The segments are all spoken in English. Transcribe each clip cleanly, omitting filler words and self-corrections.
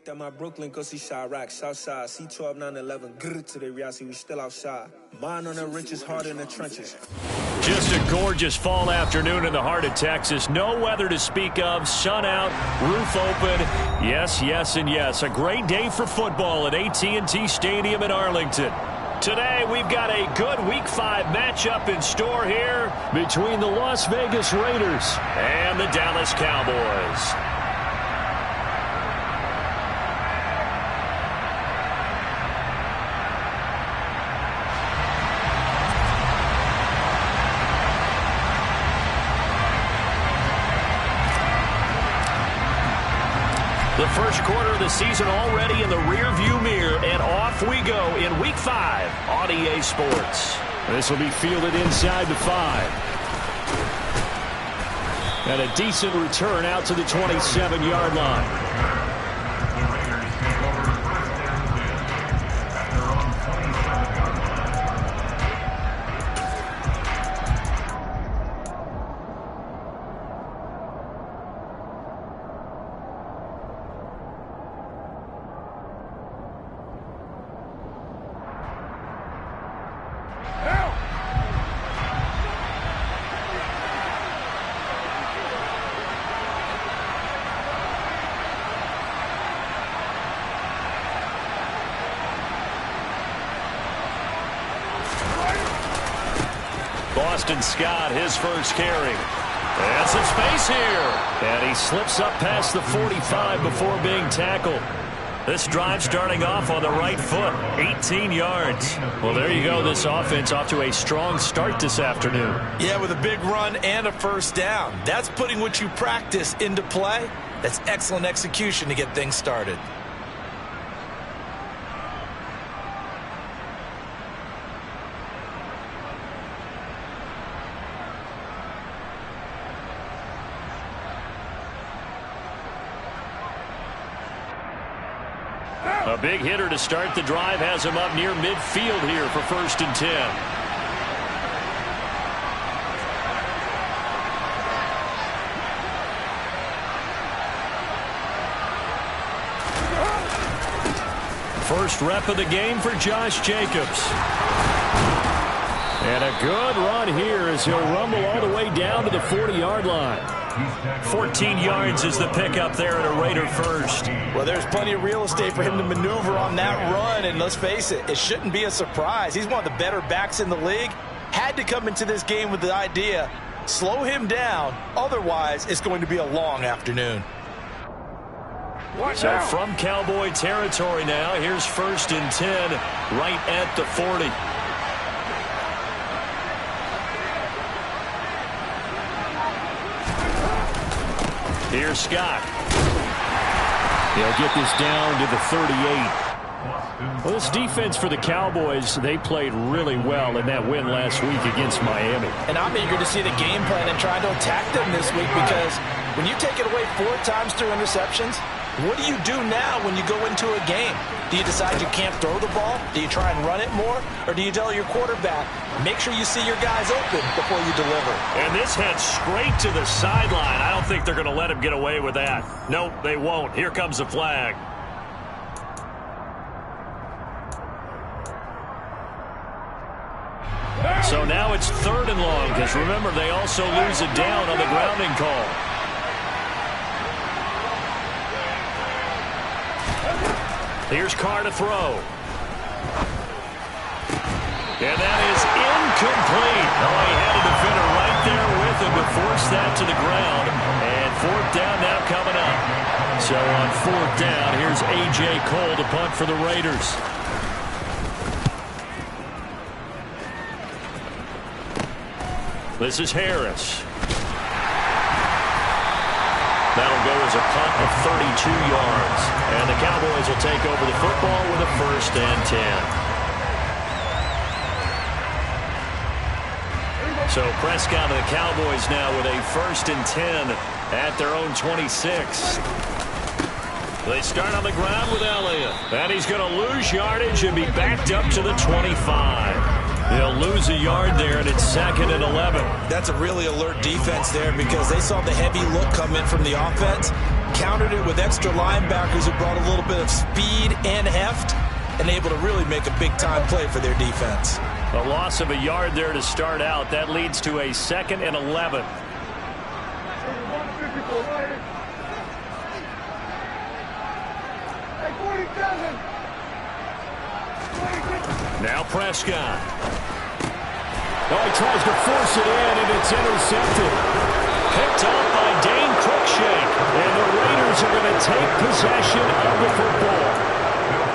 That my Brooklyn, go see Chirac, Southside, C12, 911, grrr to the Riasi, we still outside. Mine on the riches, hard in the trenches. Just a gorgeous fall afternoon in the heart of Texas. No weather to speak of, sun out, roof open. Yes, yes, and yes. A great day for football at AT&T Stadium in Arlington. Today, we've got a good Week 5 matchup in store here between the Las Vegas Raiders and the Dallas Cowboys. The first quarter of the season already in the rearview mirror, and off we go in Week 5 on EA Sports. This will be fielded inside the 5. And a decent return out to the 27-yard line. Boston Scott, his first carry. And some space here. And he slips up past the 45 before being tackled. This drive starting off on the right foot, 18 yards. Well, there you go. This offense off to a strong start this afternoon. Yeah, with a big run and a first down. That's putting what you practice into play. That's excellent execution to get things started. A big hitter to start the drive has him up near midfield here for 1st and 10. First rep of the game for Josh Jacobs. And a good run here as he'll rumble all the way down to the 40-yard line. 14 yards is the pickup there at a Raider first. Well, there's plenty of real estate for him to maneuver on that run, and let's face it, it shouldn't be a surprise. He's one of the better backs in the league. Had to come into this game with the idea, slow him down, otherwise it's going to be a long afternoon. So from Cowboy territory now, here's 1st and 10 right at the 40. Here's Scott. He'll get this down to the 38. Well, this defense for the Cowboys, they played really well in that win last week against Miami. And I'm eager to see the game plan and try to attack them this week, because when you take it away 4 times through interceptions, what do you do now when you go into a game? Do you decide you can't throw the ball? Do you try and run it more? Or do you tell your quarterback, make sure you see your guys open before you deliver? And this heads straight to the sideline. I don't think they're going to let him get away with that. Nope, they won't. Here comes the flag. So now it's 3rd and long, because remember, they also lose it down on the grounding call. Here's Carr to throw. And that is incomplete. Oh, he had a defender right there with him to force that to the ground. And 4th down now coming up. So on 4th down, here's A.J. Cole to punt for the Raiders. This is Harris. That'll go as a punt of 32 yards. And the Cowboys will take over the football with a 1st and 10. So Prescott and the Cowboys now with a 1st and 10 at their own 26. They start on the ground with Elliott. And he's going to lose yardage and be backed up to the 25. They'll lose a yard there, and it's 2nd and 11. That's a really alert defense there, because they saw the heavy look come in from the offense. countered it with extra linebackers who brought a little bit of speed and heft and able to really make a big-time play for their defense. A loss of a yard there to start out. That leads to a 2nd and 11. Now Prescott. Oh, he tries to force it in, and it's intercepted. Picked up by Dane Cruikshank. And the Raiders are going to take possession of the football.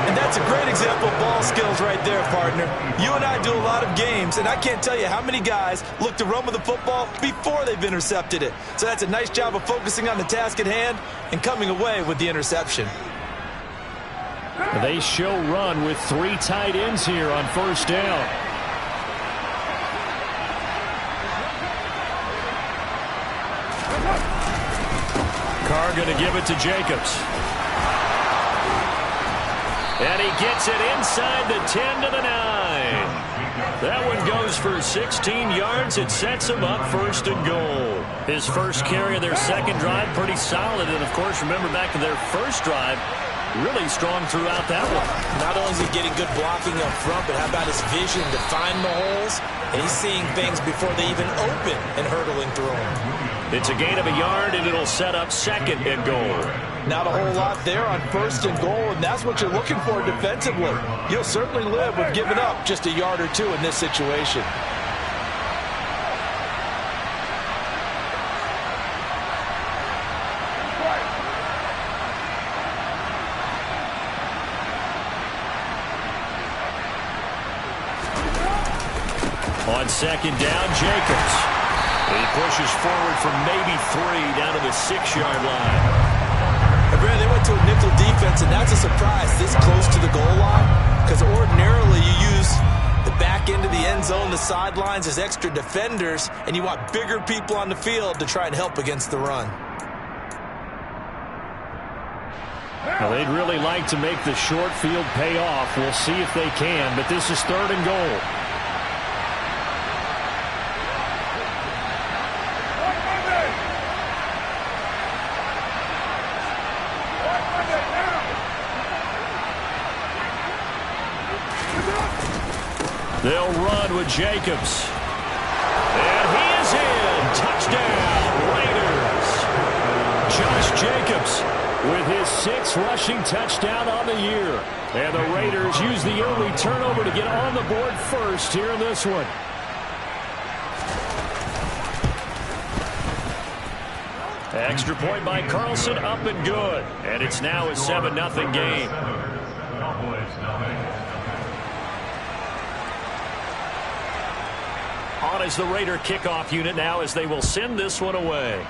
And that's a great example of ball skills right there, partner. You and I do a lot of games, and I can't tell you how many guys look to run with the football before they've intercepted it. So that's a nice job of focusing on the task at hand and coming away with the interception. They show run with 3 tight ends here on 1st down. Carr going to give it to Jacobs. And he gets it inside the 10 to the 9. That one goes for 16 yards. It sets him up 1st and goal. His first carry of their 2nd drive, pretty solid. And, of course, remember back to their 1st drive, really strong throughout that one. Not only is he getting good blocking up front, but how about his vision to find the holes? And he's seeing things before they even open and hurtling through them. It's a gain of a yard, and it'll set up 2nd and goal. Not a whole lot there on 1st and goal, and that's what you're looking for defensively. You'll certainly live with giving up just a yard or 2 in this situation. On 2nd down, Jacobs. He pushes forward from maybe 3 down to the 6-yard line. And Brad, they went to a nickel defense, and that's a surprise this close to the goal line, because ordinarily you use the back end of the end zone, the sidelines as extra defenders, and you want bigger people on the field to try and help against the run. Well, they'd really like to make the short field pay off. We'll see if they can, but this is 3rd and goal. They'll run with Jacobs. And he is in. Touchdown, Raiders. Josh Jacobs with his 6th rushing touchdown on the year. And the Raiders use the early turnover to get on the board first here in this one. Extra point by Carlson, up and good. And it's now a 7-0 game. On is the Raider kickoff unit now as they will send this one away.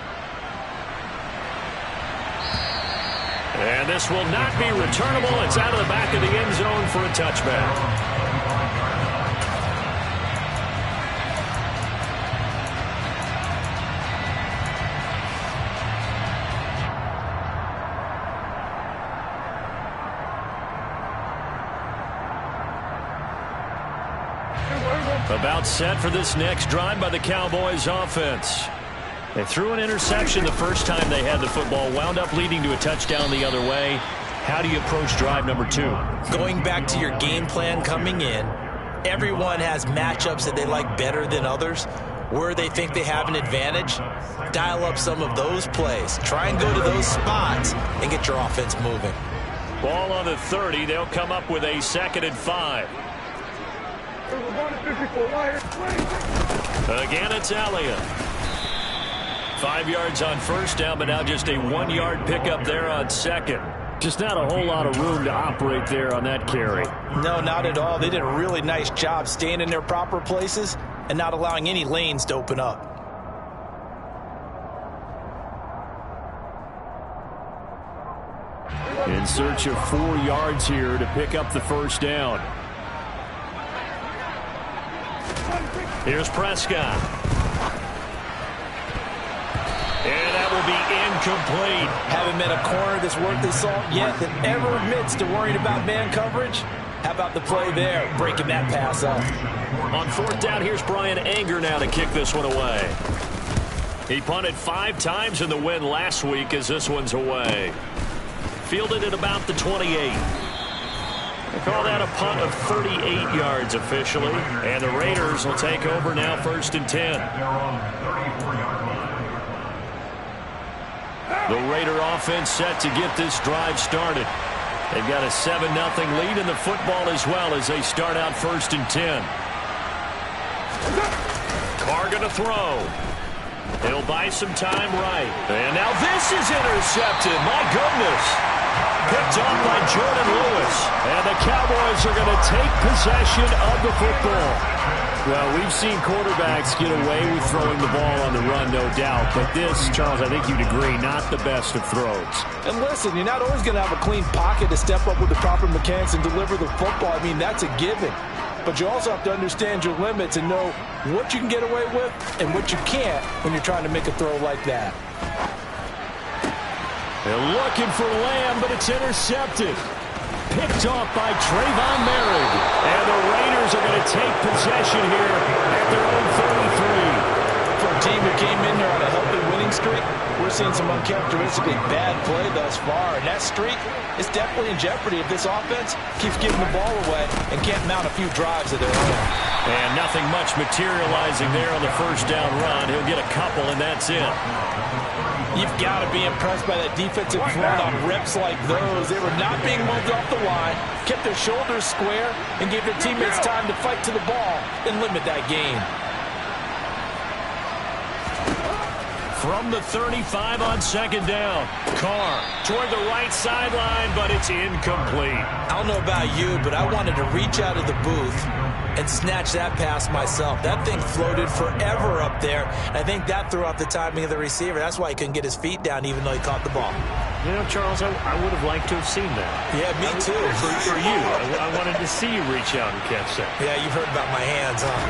And this will not be returnable. It's out of the back of the end zone for a touchback. About set for this next drive by the Cowboys offense. They threw an interception the first time they had the football, wound up leading to a touchdown the other way. How do you approach drive number 2? Going back to your game plan coming in, everyone has matchups that they like better than others. Where they think they have an advantage, dial up some of those plays. Try and go to those spots and get your offense moving. Ball on the 30. They'll come up with a 2nd and 5. Again, it's Elliott. 5 yards on 1st down, but now just a 1-yard pickup there on 2nd. Just not a whole lot of room to operate there on that carry. No, not at all. They did a really nice job staying in their proper places and not allowing any lanes to open up. In search of 4 yards here to pick up the 1st down. Here's Prescott. And that will be incomplete. Haven't met a corner that's worth his salt yet that ever admits to worrying about man coverage. How about the play there, breaking that pass up? On 4th down, here's Brian Anger now to kick this one away. He punted 5 times in the win last week as this one's away. Fielded at about the 28. They call that a punt of 38 yards officially. And the Raiders will take over now 1st and 10. The Raider offense set to get this drive started. They've got a 7-0 lead in the football as well as they start out 1st and 10. Carr going to throw. He'll buy some time right. And now this is intercepted. My goodness. Picked off by Jordan Lewis. And the Cowboys are going to take possession of the football. Well, we've seen quarterbacks get away with throwing the ball on the run, no doubt. But this, Charles, I think you'd agree, not the best of throws. And listen, you're not always going to have a clean pocket to step up with the proper mechanics and deliver the football. I mean, that's a given. But you also have to understand your limits and know what you can get away with and what you can't when you're trying to make a throw like that. They're looking for Lamb, but it's intercepted. Picked off by Trayvon Merritt. And the Raiders are going to take possession here at their own 33. For a team who came in there on a healthy winning streak, we're seeing some uncharacteristically bad play thus far. And that streak is definitely in jeopardy if this offense keeps giving the ball away and can't mount a few drives of their own. And nothing much materializing there on the first down run. He'll get a couple, and that's it. You've got to be impressed by that defensive front on reps like those. They were not being moved off the line, kept their shoulders square, and gave their teammates time to fight to the ball and limit that gain. From the 35 on 2nd down. Carr toward the right sideline, but it's incomplete. I don't know about you, but I wanted to reach out of the booth and snatch that pass myself. That thing floated forever up there. I think that threw off the timing of the receiver. That's why he couldn't get his feet down even though he caught the ball. You know, Charles, I would have liked to have seen that. Yeah, me too. For you. I wanted to see you reach out and catch that. Yeah, you've heard about my hands, huh?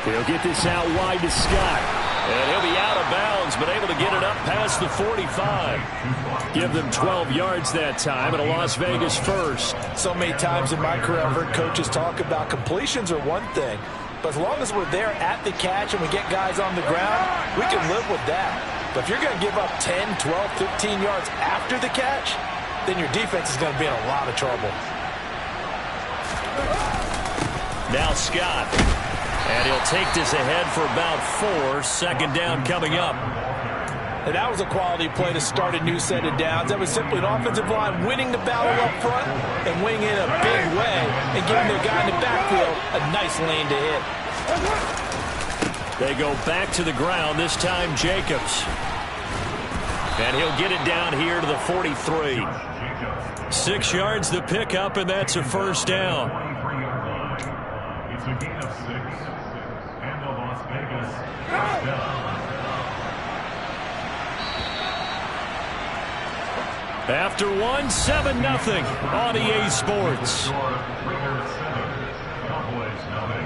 He'll get this out wide to Scott. And he'll be out of bounds, but able to get it up past the 45. Give them 12 yards that time and a Las Vegas first. So many times in my career I've heard coaches talk about completions are one thing, but as long as we're there at the catch and we get guys on the ground, we can live with that. But if you're going to give up 10, 12, 15 yards after the catch, then your defense is going to be in a lot of trouble. Now Scott. And he'll take this ahead for about 4. 2nd down coming up. And that was a quality play to start a new set of downs. That was simply an offensive line winning the battle up front and winning in a big way and giving their guy in the backfield a nice lane to hit. They go back to the ground, this time Jacobs. And he'll get it down here to the 43. 6 yards the pickup, and that's a 1st down. It's a gain of 6. And the Las Vegas first down. After 1, 7-0 on EA Sports. Raiders 7, Cowboys nothing.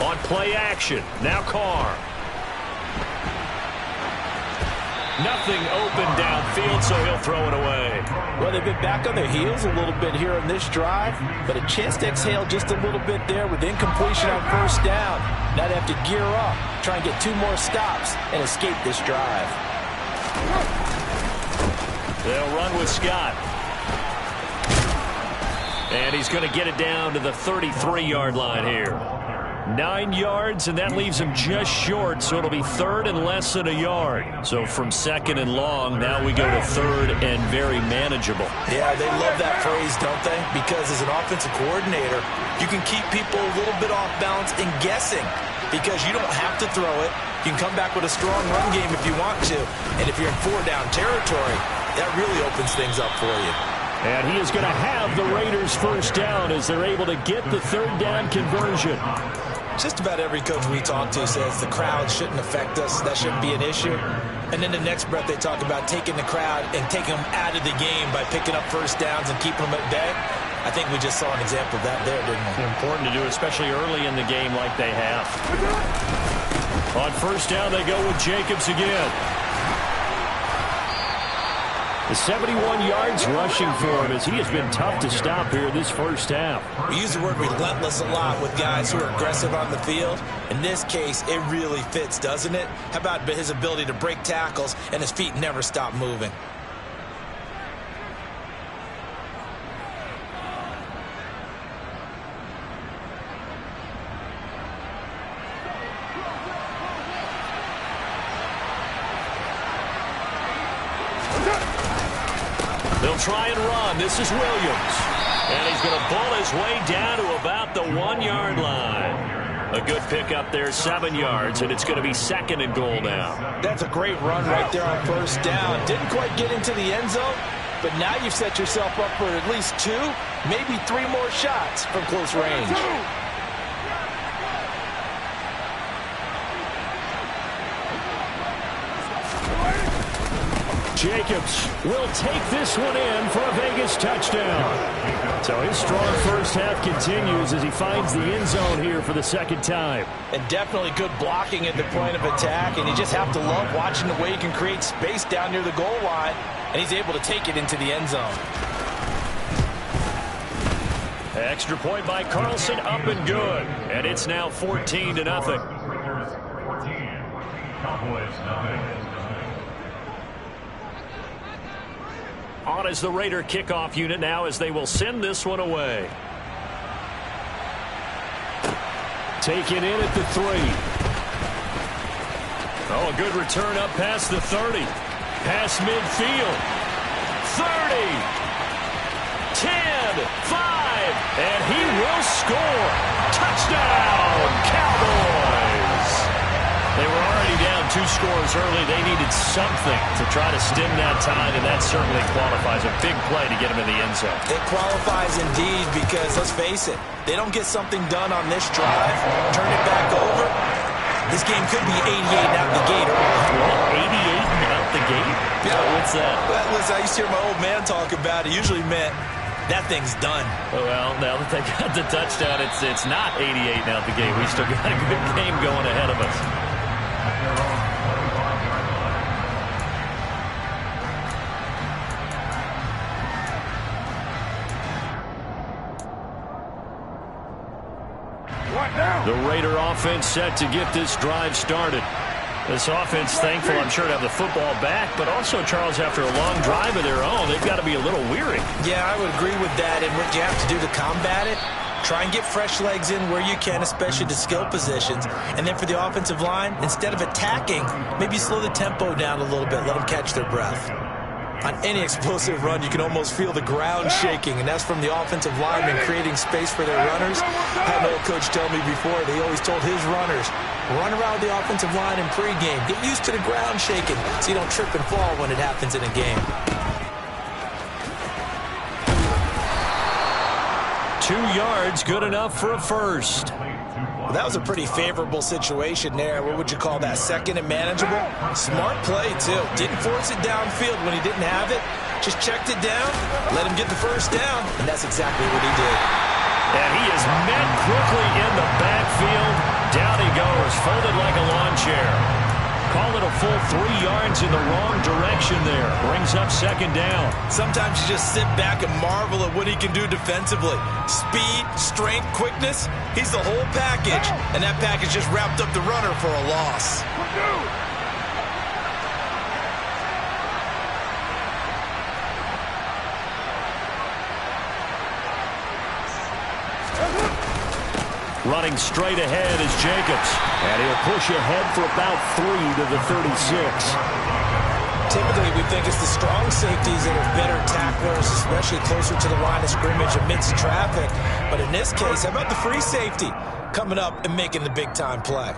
On play action, now Carr. Nothing open downfield, so he'll throw it away. Well, they've been back on their heels a little bit here on this drive, but a chance to exhale just a little bit there with incompletion on 1st down. Now they have to gear up, try and get 2 more stops, and escape this drive. They'll run with Scott. And he's going to get it down to the 33-yard line here. 9 yards, and that leaves him just short, so it'll be 3rd and less than a yard. So from 2nd and long, now we go to 3rd and very manageable. Yeah, they love that phrase, don't they? Because as an offensive coordinator, you can keep people a little bit off balance and guessing because you don't have to throw it. You can come back with a strong run game if you want to. And if you're in 4-down territory, that really opens things up for you. And he is going to have the Raiders 1st down as they're able to get the 3rd down conversion. Just about every coach we talk to says the crowd shouldn't affect us. That shouldn't be an issue. And then the next breath they talk about taking the crowd and taking them out of the game by picking up 1st downs and keeping them at bay. I think we just saw an example of that there, didn't we? Important to do, especially early in the game like they have. On first down, they go with Jacobs again. The 71 yards rushing for him as he has been tough to stop here this first half. We use the word relentless a lot with guys who are aggressive on the field. In this case, it really fits, doesn't it? How about his ability to break tackles and his feet never stop moving? They'll try and run. This is Williams. And he's going to bull his way down to about the 1-yard line. A good pickup there, 7 yards, and it's going to be 2nd and goal now. That's a great run right there on first down. Didn't quite get into the end zone, but now you've set yourself up for at least 2, maybe 3 more shots from close range. Jacobs will take this one in for a Vegas touchdown. So his strong first half continues as he finds the end zone here for the 2nd time. And definitely good blocking at the point of attack, and you just have to love watching the way he can create space down near the goal line, and he's able to take it into the end zone. Extra point by Carlson, up and good. And it's now 14-0. Raiders 14, Cowboys nothing. On is the Raider kickoff unit now as they will send this one away. Taken in at the 3. Oh, a good return up past the 30. Past midfield. 30. 10. 5. And he will score. Touchdown, Cowboys. They were already down 2 scores early. They needed something to try to stem that tide, and that certainly qualifies. A big play to get them in the end zone. It qualifies indeed because, let's face it, they don't get something done on this drive, turn it back over, this game could be 88 out the gate. What, 88 out the gate? Yeah. What's that? Well, listen, I used to hear my old man talk about it. Usually meant that thing's done. Well, now that they got the touchdown, it's not 88 out the gate. We still got a good game going ahead of us. The Raider offense set to get this drive started. This offense thankful, I'm sure, to have the football back, but also, Charles, after a long drive of their own, they've got to be a little weary. Yeah, I would agree with that. And what you have to do to combat it, try and get fresh legs in where you can, especially to skill positions. And then for the offensive line, instead of attacking, maybe slow the tempo down a little bit, let them catch their breath. On any explosive run, you can almost feel the ground shaking, and that's from the offensive linemen creating space for their runners. I had an old coach tell me before, they always told his runners, run around the offensive line in pregame. Get used to the ground shaking so you don't trip and fall when it happens in a game. 2 yards, good enough for a first. Well, that was a pretty favorable situation there. What would you call that? 2nd and manageable? Smart play, too. Didn't force it downfield when he didn't have it. Just checked it down, let him get the first down, and that's exactly what he did. And he is met quickly in the backfield. Down he goes, folded like a lawn chair. Call it a full 3 yards in the wrong direction there. Brings up 2nd down. Sometimes you just sit back and marvel at what he can do defensively. Speed, strength, quickness, he's the whole package. And that package just wrapped up the runner for a loss. Running straight ahead is Jacobs. And he'll push ahead for about 3 to the 36. Typically, we think it's the strong safeties that are better tacklers, especially closer to the line of scrimmage amidst traffic. But in this case, how about the free safety coming up and making the big-time play?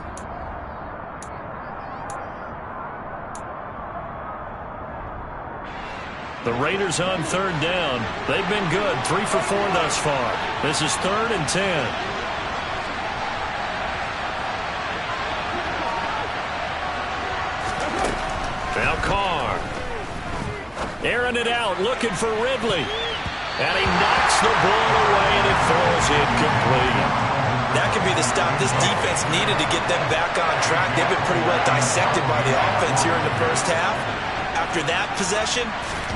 The Raiders on 3rd down. They've been good, 3 for 4 thus far. This is 3rd and 10. Now Carr. Airing it out, looking for Ridley. And he knocks the ball away, and it falls incomplete. That could be the stop this defense needed to get them back on track. They've been pretty well dissected by the offense here in the first half. After that possession,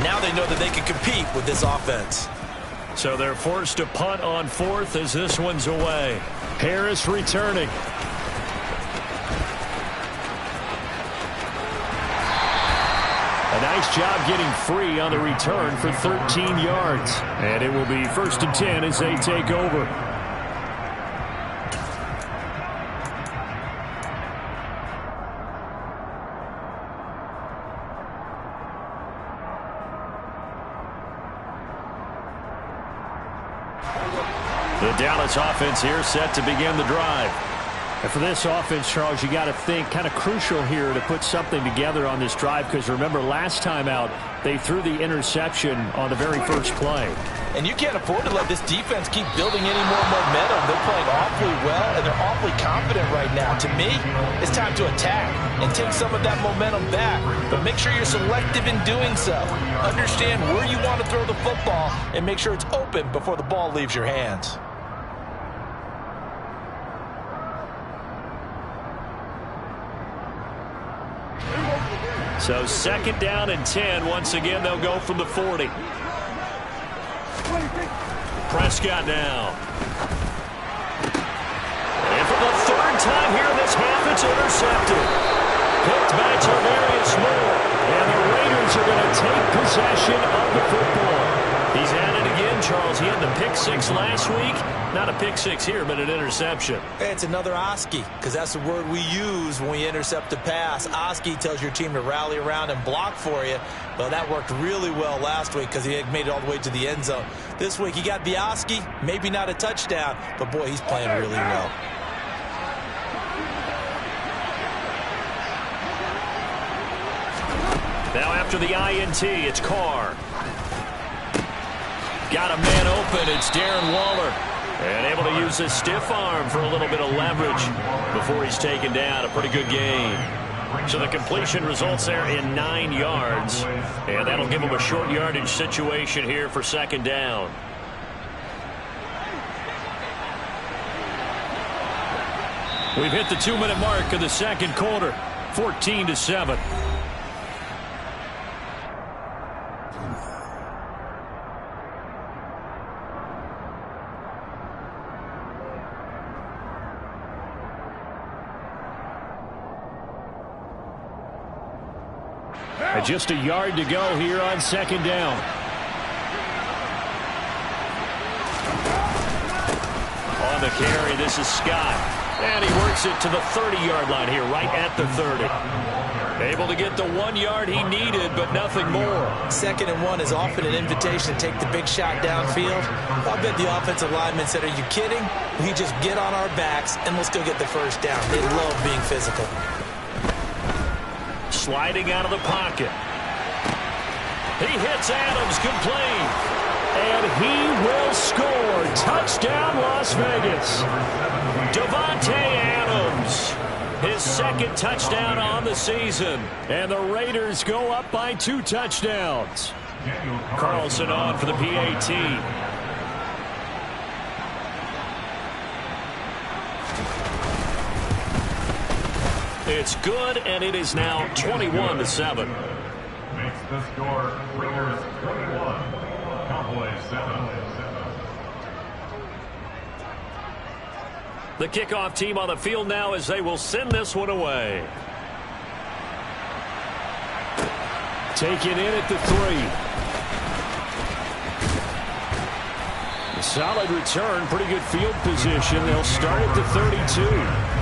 now they know that they can compete with this offense. So they're forced to punt on fourth as this one's away. Harris returning. A nice job getting free on the return for 13 yards. And it will be 1st and 10 as they take over. The Dallas offense here set to begin the drive. And for this offense, Charles, you got to think kind of crucial here to put something together on this drive, because remember last time out they threw the interception on the very first play. And you can't afford to let this defense keep building any more momentum. They're playing awfully well, and they're awfully confident right now. To me, it's time to attack and take some of that momentum back. But make sure you're selective in doing so. Understand where you want to throw the football and make sure it's open before the ball leaves your hands. So 2nd down and 10. Once again, they'll go from the 40. Prescott now. And for the 3rd time here this half, it's intercepted. Picked by Tarvarius Moore. And the Raiders are going to take possession of the football. He's at it again, Charles. He had the pick 6 last week. Not a pick 6 here, but an interception. It's another Oski, because that's the word we use when we intercept a pass. Oski tells your team to rally around and block for you. Well, that worked really well last week because he had made it all the way to the end zone. This week, he got the Oski, maybe not a touchdown, but boy, he's playing really well. Now after the INT, it's Carr. Got a man open. It's Darren Waller. And able to use his stiff arm for a little bit of leverage before he's taken down. A pretty good gain. So the completion results there in 9 yards. And that'll give him a short yardage situation here for 2nd down. We've hit the 2-minute mark of the 2nd quarter. 14-7. And just a yard to go here on 2nd down. On the carry, this is Scott. And he works it to the 30-yard line here, right at the 30. Able to get the 1 yard he needed, but nothing more. 2nd and 1 is often an invitation to take the big shot downfield. I bet the offensive lineman said, are you kidding? We just get on our backs and let's go get the 1st down. They love being physical. Sliding out of the pocket. He hits Adams complete. And he will score. Touchdown, Las Vegas. Davante Adams. His 2nd touchdown on the season. And the Raiders go up by 2 touchdowns. Carlson on for the PAT. It's good, and it is now 21-7. Makes the score Raiders 21, Cowboys 7. The kickoff team on the field now as they will send this one away. Taken in at the 3. Solid return, pretty good field position. They'll start at the 32.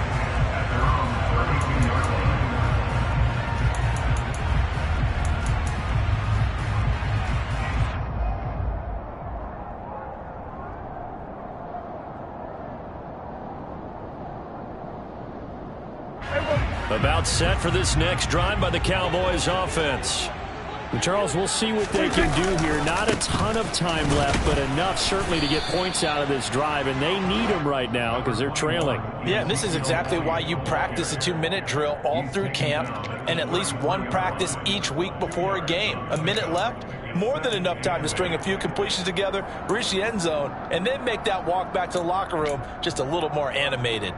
About set for this next drive by the Cowboys offense. And Charles, we'll see what they can do here. Not a ton of time left, but enough certainly to get points out of this drive, and they need them right now because they're trailing. Yeah, and this is exactly why you practice a 2-minute drill all through camp and at least one practice each week before a game. A minute left, more than enough time to string a few completions together, reach the end zone, and then make that walk back to the locker room just a little more animated.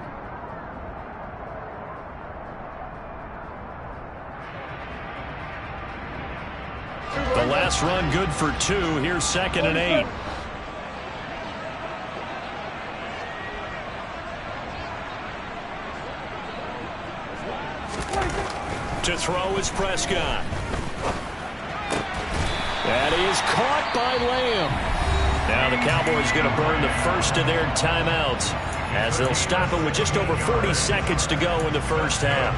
The last run good for 2. Here's 2nd and 8. To throw is Prescott. That is caught by Lamb. Now the Cowboys going to burn the first of their timeouts as they'll stop it with just over 40 seconds to go in the first half.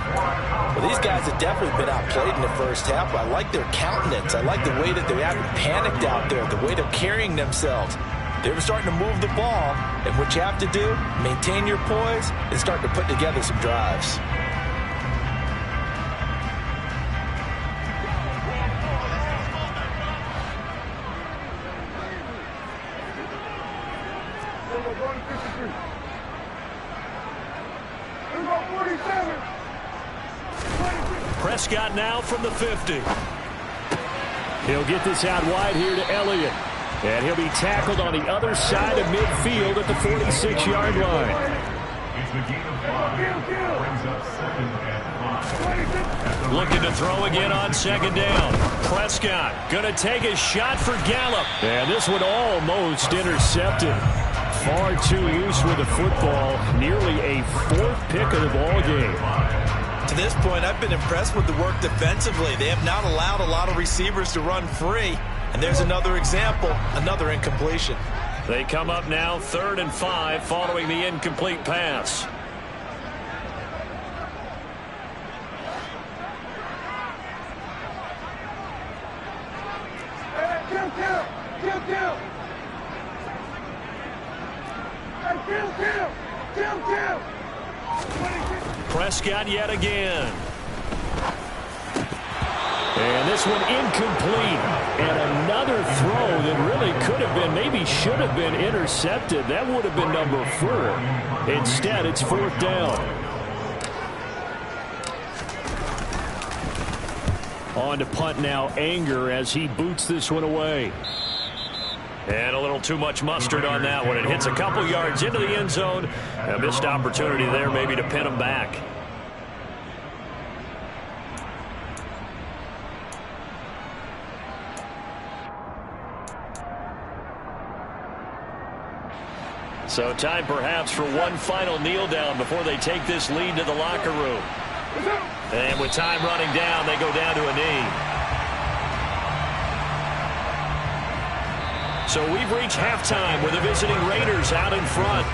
Well, these guys have definitely been outplayed in the first half. I like their countenance. I like the way that they haven't panicked out there, the way they're carrying themselves. They were starting to move the ball, and what you have to do, maintain your poise and start to put together some drives. Prescott now from the 50. He'll get this out wide here to Elliott. And he'll be tackled on the other side of midfield at the 46-yard line. It's a gain of 5. Brings up 2nd and 5. Looking to throw again on 2nd down. Prescott going to take a shot for Gallup. And this one almost intercepted. Far too loose with the football. Nearly a 4th pick of the ball game. To this point, I've been impressed with the work defensively. They have not allowed a lot of receivers to run free. And there's another example, another incompletion. They come up now 3rd and 5 following the incomplete pass. Prescott yet again. And this one incomplete. And another throw that really could have been, maybe should have been intercepted. That would have been number 4. Instead, it's 4th down. On to punt now, Anger, as he boots this one away. And a little too much mustard on that one. It hits a couple yards into the end zone. A missed opportunity there maybe to pin him back. So time perhaps for one final kneel down before they take this lead to the locker room. And with time running down, they go down to a knee. So we've reached halftime with the visiting Raiders out in front.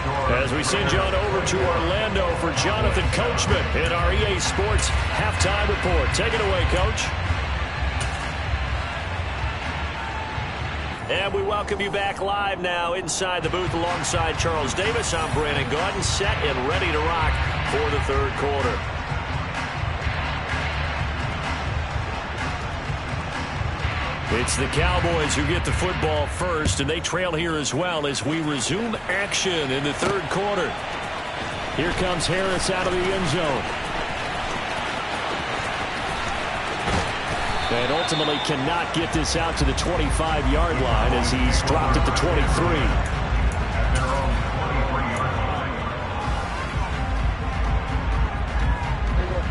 As we send you on over to Orlando for Jonathan Coachman in our EA Sports Halftime Report. Take it away, Coach. And we welcome you back live now inside the booth alongside Charles Davis. I'm Brandon Gaudin, set and ready to rock for the third quarter. It's the Cowboys who get the football first, and they trail here as well as we resume action in the third quarter. Here comes Harris out of the end zone. And ultimately cannot get this out to the 25-yard line as he's dropped at the 23.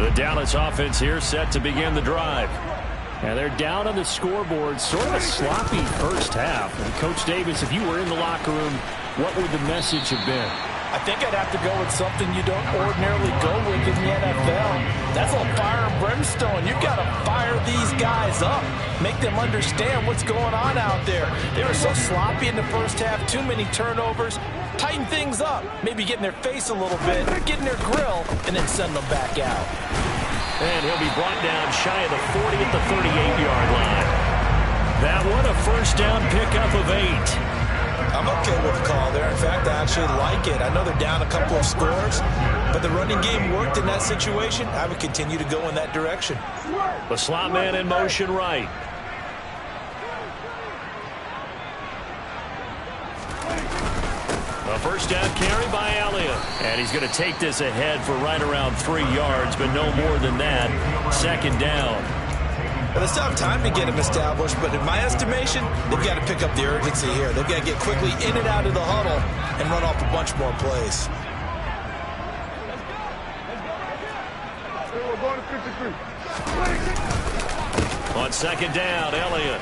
The Dallas offense here set to begin the drive. And they're down on the scoreboard. Sort of a sloppy first half. And Coach Davis, if you were in the locker room, what would the message have been? I think I'd have to go with something you don't ordinarily go with in the NFL. That's all fire and brimstone. You've got to fire these guys up. Make them understand what's going on out there. They were so sloppy in the first half. Too many turnovers. Tighten things up. Maybe get in their face a little bit. Get in their grill. And then send them back out. And he'll be brought down shy of the 40 at the 38-yard line. That one a first down pickup of 8. I'm okay with the call there. In fact, I actually like it. I know they're down a couple of scores, but the running game worked in that situation. I would continue to go in that direction. The slot man in motion right. A first down carry by Elliott. And he's going to take this ahead for right around 3 yards, but no more than that. Second down. Well, they still have time to get him established, but in my estimation, they've got to pick up the urgency here. They've got to get quickly in and out of the huddle and run off a bunch more plays. On second down, Elliott.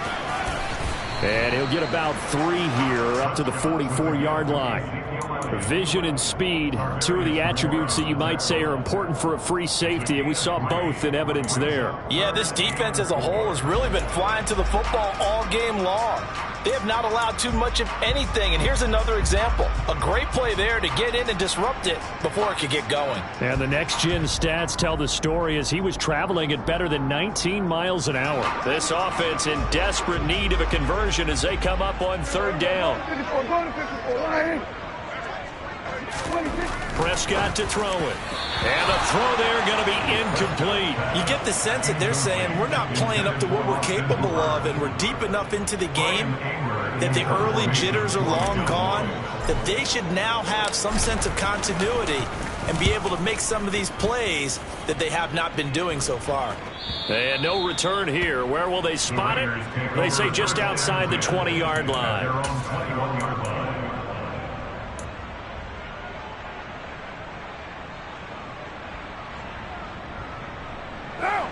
And he'll get about 3 here up to the 44-yard line. Vision and speed, 2 of the attributes that you might say are important for a free safety, and we saw both in evidence there. Yeah, this defense as a whole has really been flying to the football all game long. They have not allowed too much of anything, and here's another example. A great play there to get in and disrupt it before it could get going. And the next-gen stats tell the story as he was traveling at better than 19 miles an hour. This offense in desperate need of a conversion as they come up on third down. Prescott to throw it. And a throw there going to be incomplete. You get the sense that they're saying we're not playing up to what we're capable of, and we're deep enough into the game that the early jitters are long gone, that they should now have some sense of continuity and be able to make some of these plays that they have not been doing so far. And no return here. Where will they spot it? They say just outside the 20-yard line.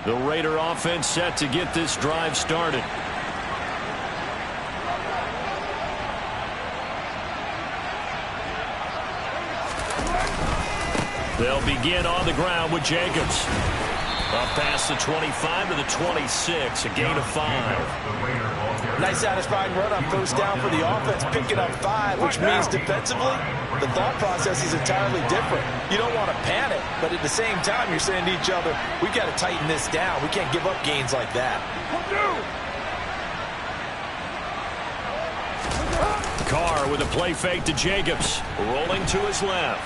The Raider offense set to get this drive started. They'll begin on the ground with Jacobs. Up past the 25 to the 26, a gain of 5. Nice satisfying run on first down for the offense, picking up 5, which means defensively, the thought process is entirely different. You don't want to panic, but at the same time, you're saying to each other, we've got to tighten this down. We can't give up gains like that. Carr with a play fake to Jacobs, rolling to his left.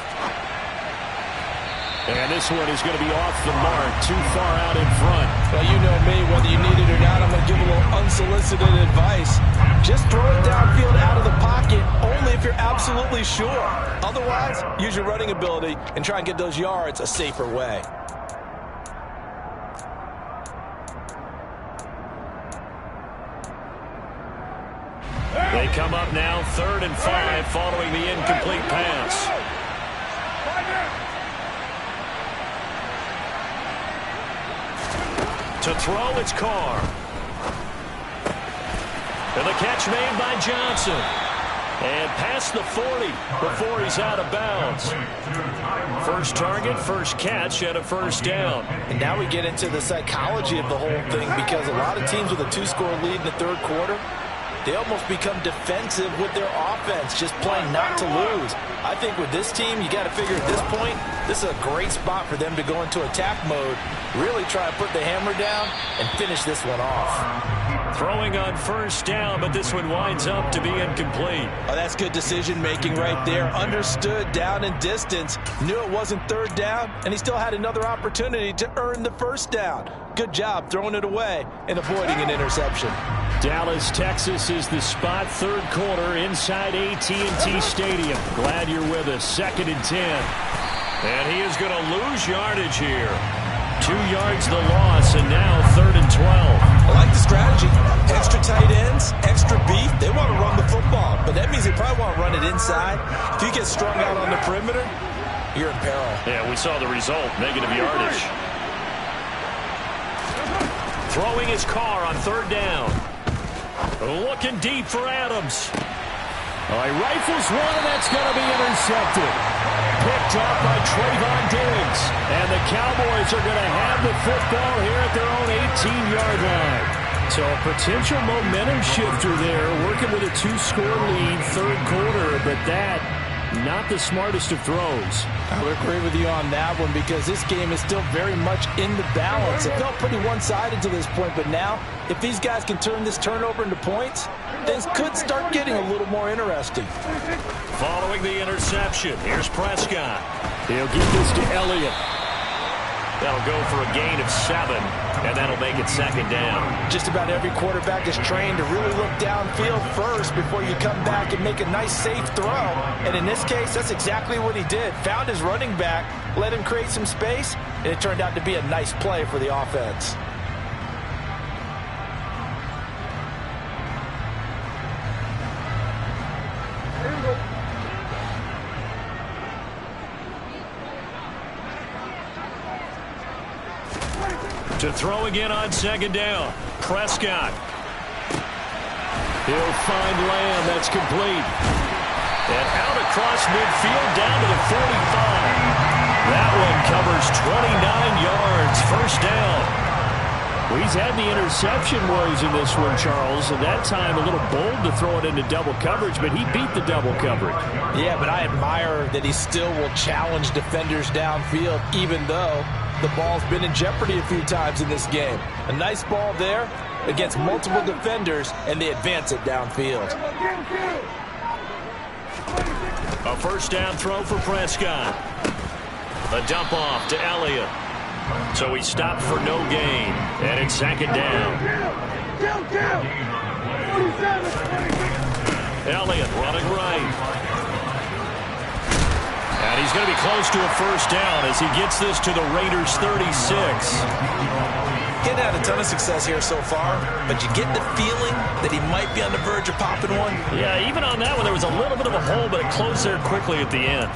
And this one is going to be off the mark, too far out in front. Well, you know me, whether you need it or not, I'm going to give a little unsolicited advice. Just throw it downfield out of the pocket, only if you're absolutely sure. Otherwise, use your running ability and try and get those yards a safer way. They come up now, 3rd and 5, following the incomplete pass. To throw, it's Carr. And the catch made by Johnson. And past the 40 before he's out of bounds. First target, first catch, and a first down. And now we get into the psychology of the whole thing, because a lot of teams with a 2-score lead in the third quarter, they almost become defensive with their offense, just playing not to lose. I think with this team, you got to figure at this point, this is a great spot for them to go into attack mode, really try and put the hammer down and finish this one off. Throwing on first down, but this one winds up to be incomplete. Oh, that's good decision-making right there. Understood down and distance, knew it wasn't third down, and he still had another opportunity to earn the first down. Good job throwing it away and avoiding an interception. Dallas, Texas is the spot, third quarter inside AT&T Stadium. Glad you're with us. 2nd and 10. And he is going to lose yardage here. 2 yards the loss, and now 3rd and 12. I like the strategy. Extra tight ends, extra beef. They want to run the football, but that means they probably want to run it inside. If you get strung out on the perimeter, you're in peril. Yeah, we saw the result, negative yardage. Throwing his Carr on 3rd down. Looking deep for Adams. Oh, he rifles one, and that's going to be intercepted. Picked up by Trayvon Diggs. And the Cowboys are going to have the football here at their own 18-yard line. So a potential momentum shifter there, working with a 2-score lead, third quarter, but that, not the smartest of throws. I would agree with you on that one, because this game is still very much in the balance. It felt pretty one-sided to this point, but now, if these guys can turn this turnover into points, things could start getting a little more interesting. Following the interception, here's Prescott. He'll give this to Elliott. That'll go for a gain of 7, and that'll make it second down. Just about every quarterback is trained to really look downfield first before you come back and make a nice, safe throw. And in this case, that's exactly what he did. Found his running back, let him create some space, and it turned out to be a nice play for the offense. To throw again on second down. Prescott. He'll find Lamb. That's complete. And out across midfield down to the 45. That one covers 29 yards. First down. Well, he's had the interception woes in this one, Charles, and that time a little bold to throw it into double coverage, but he beat the double coverage. Yeah, but I admire that he still will challenge defenders downfield, even though the ball's been in jeopardy a few times in this game. A nice ball there against multiple defenders, and they advance it downfield. A first down throw for Prescott. A dump off to Elliott. So he stopped for no gain, and it's second down. Elliott running right. And he's going to be close to a first down as he gets this to the Raiders' 36. Getting had a ton of success here so far, but you get the feeling that he might be on the verge of popping one. Yeah, even on that one, there was a little bit of a hole, but it closed there quickly at the end.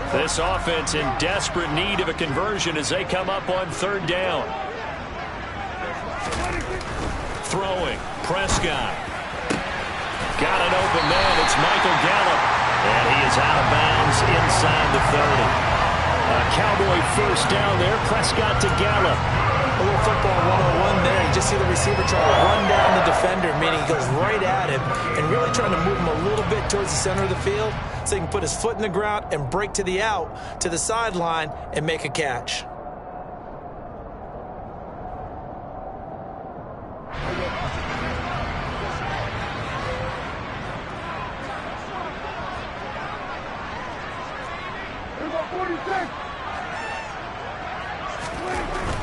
This offense in desperate need of a conversion as they come up on third down. Throwing, Prescott. Got an open man, it's Michael Gallup. And he is out of bounds inside the 30. A Cowboy first down there, Prescott to Gallup. A little football 101 there. You just see the receiver trying to run down the defender, meaning he goes right at him and really trying to move him a little bit towards the center of the field so he can put his foot in the ground and break to the out, to the sideline, and make a catch.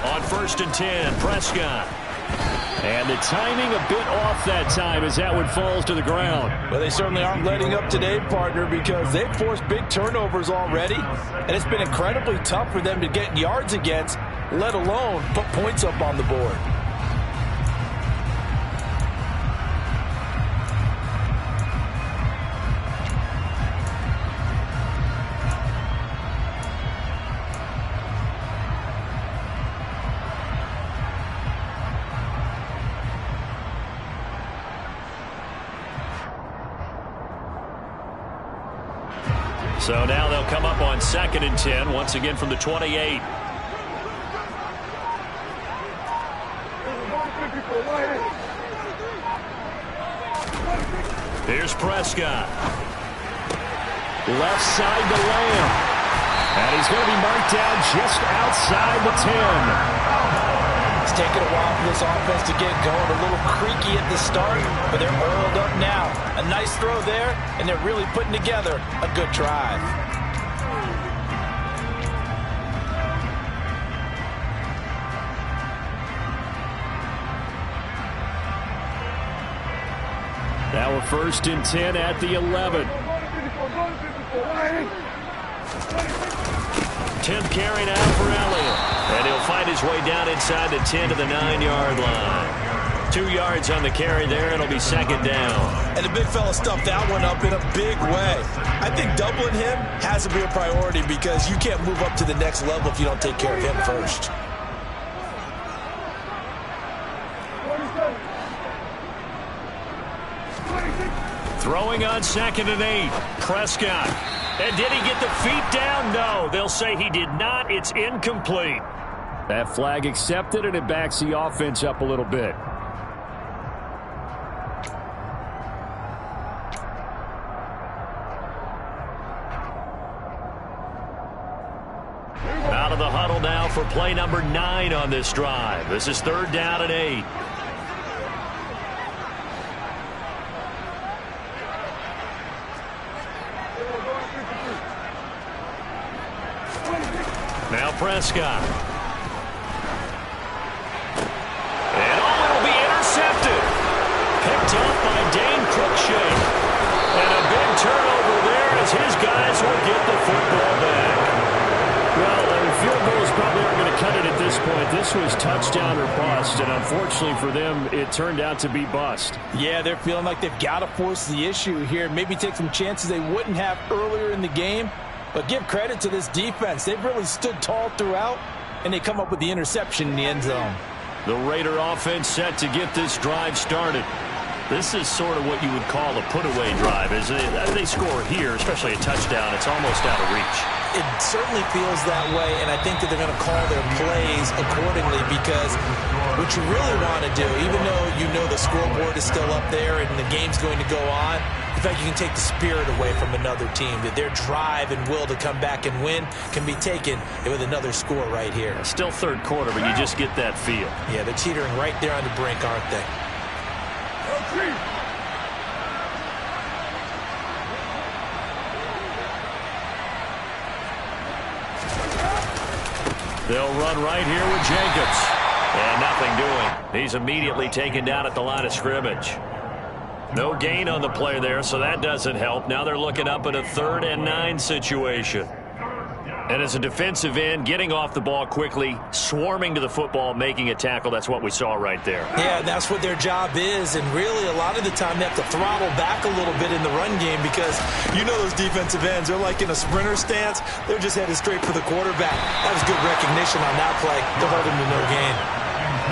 On 1st and 10, Prescott. And the timing a bit off that time as that one falls to the ground. Well, they certainly aren't letting up today, partner, because they've forced big turnovers already. And it's been incredibly tough for them to get yards against, let alone put points up on the board. So now they'll come up on 2nd and 10, once again from the 28. Here's Prescott. Left side to Lamb. And he's going to be marked down just outside the 10. It's taken a while for this offense to get going. A little creaky at the start, but they're oiled up now. A nice throw there, and they're really putting together a good drive. Now a 1st and 10 at the 11. 10th carry now for Elliott. And he'll find his way down inside the 10 to the 9-yard line. 2 yards on the carry there, and it'll be second down. And the big fella stuffed that one up in a big way. I think doubling him has to be a priority because you can't move up to the next level if you don't take care of him first. Throwing on 2nd and 8. Prescott. And did he get the feet down? No. They'll say he did not. It's incomplete. That flag accepted, and it backs the offense up a little bit. Out of the huddle now for play number 9 on this drive. This is 3rd down and 8. Prescott. And it'll be intercepted. Picked up by Dane Cruikshank. And a big turnover there as his guys will get the football back. Well, field goals probably aren't going to cut it at this point. This was touchdown or bust, and unfortunately for them, it turned out to be bust. Yeah, they're feeling like they've got to force the issue here. Maybe take some chances they wouldn't have earlier in the game. But give credit to this defense. They've really stood tall throughout, and they come up with the interception in the end zone. The Raider offense set to get this drive started. This is sort of what you would call a put-away drive. As they score here, especially a touchdown, it's almost out of reach. It certainly feels that way, and I think that they're going to call their plays accordingly because what you really want to do, even though you know the scoreboard is still up there and the game's going to go on, in fact, you can take the spirit away from another team, that their drive and will to come back and win can be taken with another score right here. Still third quarter, but you just get that feel. Yeah, they're teetering right there on the brink, aren't they? They'll run right here with Jacobs. And nothing doing. He's immediately taken down at the line of scrimmage. No gain on the play there, so that doesn't help. Now they're looking up at a 3rd and 9 situation. And as a defensive end, getting off the ball quickly, swarming to the football, making a tackle, that's what we saw right there. Yeah, and that's what their job is. And really, a lot of the time, they have to throttle back a little bit in the run game because you know those defensive ends, they're like in a sprinter stance. They're just headed straight for the quarterback. That was good recognition on that play to hold him to no gain.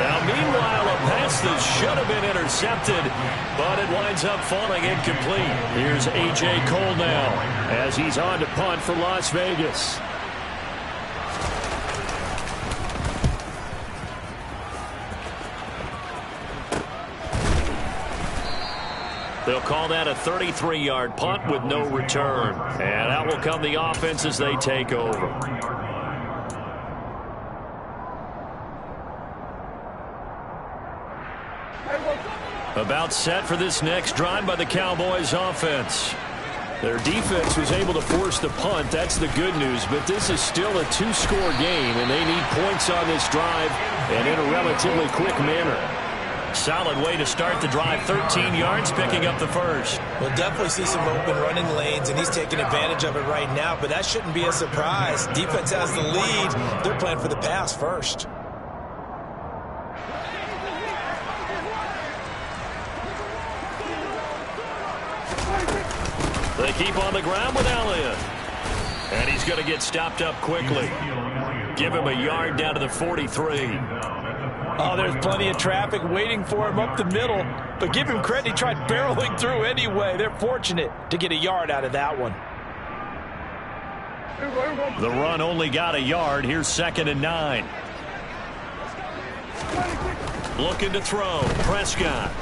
Now, meanwhile, a pass that should have been intercepted, but it winds up falling incomplete. Here's A.J. Cole now as he's on to punt for Las Vegas. They'll call that a 33-yard punt with no return. And out will come the offense as they take over. About set for this next drive by the Cowboys offense. Their defense was able to force the punt. That's the good news. But this is still a 2-score game, and they need points on this drive and in a relatively quick manner. Solid way to start the drive. 13 yards, picking up the first. We'll definitely see some open running lanes, and he's taking advantage of it right now, but that shouldn't be a surprise. Defense has the lead. They're playing for the pass first. They keep on the ground with Elliott. And he's going to get stopped up quickly. Give him a yard down to the 43. Oh, there's plenty of traffic waiting for him up the middle. But give him credit, he tried barreling through anyway. They're fortunate to get a yard out of that one. The run only got a yard. Here's 2nd and 9. Looking to throw. Prescott.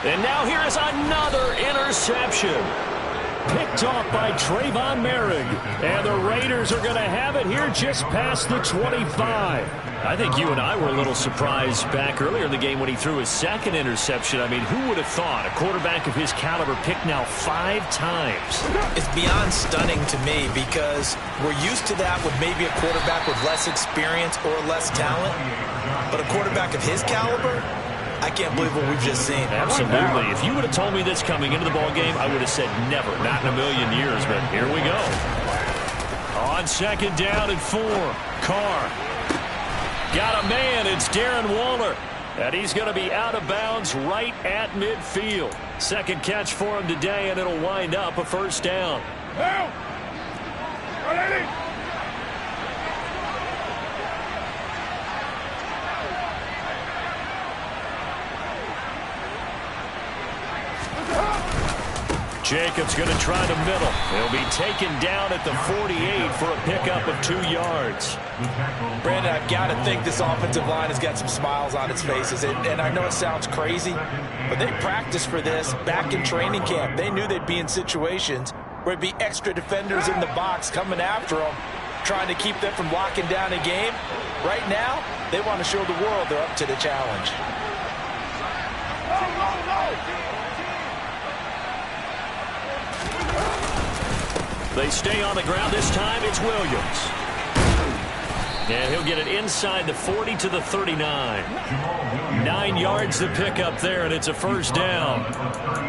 And now here is another interception. Picked off by Trayvon Merrick. And the Raiders are going to have it here just past the 25. I think you and I were a little surprised back earlier in the game when he threw his 2nd interception. I mean, who would have thought a quarterback of his caliber picked now 5 times? It's beyond stunning to me because we're used to that with maybe a quarterback with less experience or less talent. But a quarterback of his caliber, I can't believe what we've just seen. Absolutely. If you would have told me this coming into the ball game, I would have said never, not in a million years. But here we go. On 2nd down and 4. Carr. Got a man. It's Darren Waller. And he's going to be out of bounds right at midfield. 2nd catch for him today, and it'll wind up a 1st down. Jacobs going to try the middle. He'll be taken down at the 48 for a pickup of 2 yards. Brandon, I've got to think this offensive line has got some smiles on its faces. And I know it sounds crazy, but they practiced for this back in training camp. They knew they'd be in situations where it'd be extra defenders in the box coming after them, trying to keep them from locking down a game. Right now, they want to show the world they're up to the challenge. They stay on the ground. This time it's Williams. And he'll get it inside the 40 to the 39. 9 yards to pick up there, and it's a first down.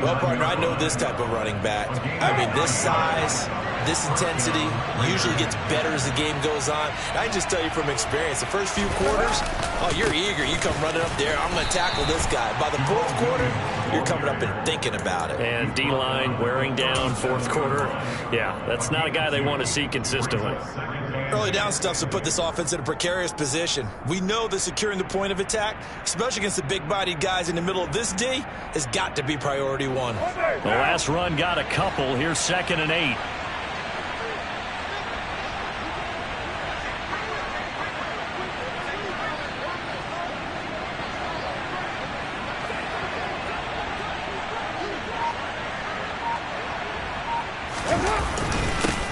Well, partner, I know this type of running back. I mean, this size, this intensity usually gets better as the game goes on. I can just tell you from experience, the first few quarters, oh, you're eager. You come running up there, I'm going to tackle this guy. By the fourth quarter, you're coming up and thinking about it. And D-line wearing down fourth quarter. Yeah, that's not a guy they want to see consistently. Early down stuff's to put this offense in a precarious position. We know that securing the point of attack, especially against the big-bodied guys in the middle of this D, has got to be priority one. The last run got a couple. Here's 2nd and 8.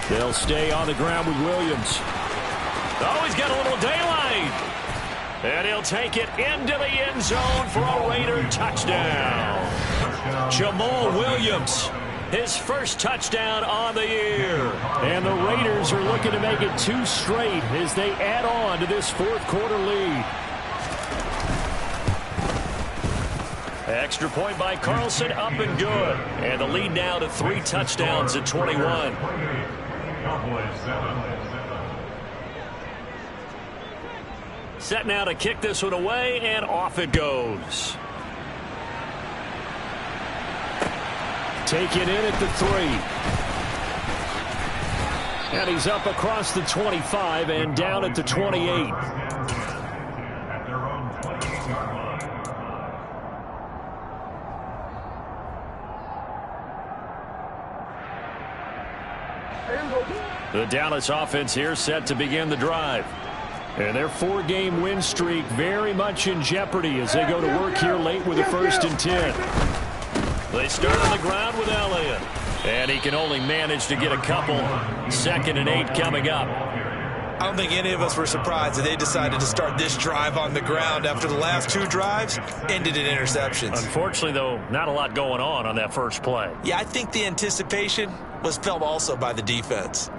They'll stay on the ground with Williams. Oh, he's got a little daylight. And he'll take it into the end zone for a Raider touchdown. Jamal Williams, his first touchdown on the year. And the Raiders are looking to make it 2 straight as they add on to this fourth quarter lead. Extra point by Carlson, up and good. And the lead now to 3 touchdowns at 21. Set now to kick this one away, and off it goes. Taken in at the 3. And he's up across the 25 and down at the 28. At their own 28-yard line. The Dallas offense here set to begin the drive. And their 4-game win streak very much in jeopardy as they go to work here late with a 1st and 10. They start on the ground with Elliott. And he can only manage to get a couple. 2nd and 8 coming up. I don't think any of us were surprised that they decided to start this drive on the ground after the last 2 drives ended in interceptions. Unfortunately, though, not a lot going on that first play. Yeah, I think the anticipation was felt also by the defense.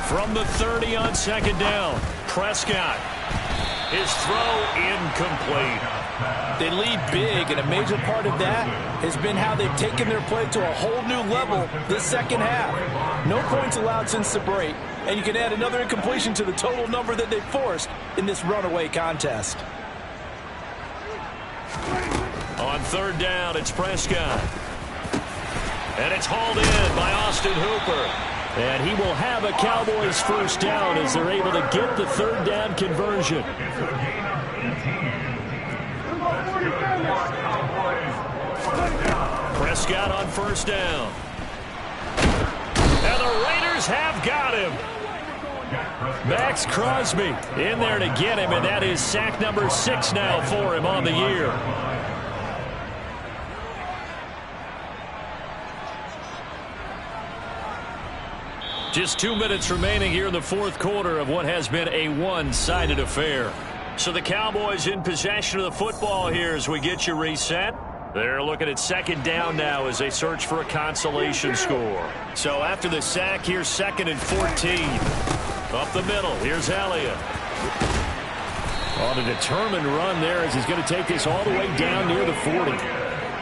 From the 30 on 2nd down, Prescott. His throw incomplete. They lead big, and a major part of that has been how they've taken their play to a whole new level this second half. No points allowed since the break, and you can add another incompletion to the total number that they forced in this runaway contest. On 3rd down, it's Prescott. And it's hauled in by Austin Hooper. And he will have a Cowboys first down as they're able to get the 3rd down conversion. Prescott on 1st down. And the Raiders have got him. Max Crosby in there to get him, and that is sack number 6 now for him on the year. Just 2 minutes remaining here in the fourth quarter of what has been a one-sided affair. So the Cowboys in possession of the football here as we get you reset. They're looking at 2nd down now as they search for a consolation score. So after the sack, here's 2nd and 14. Up the middle, here's Elliott. On a determined run there as he's going to take this all the way down near the 40.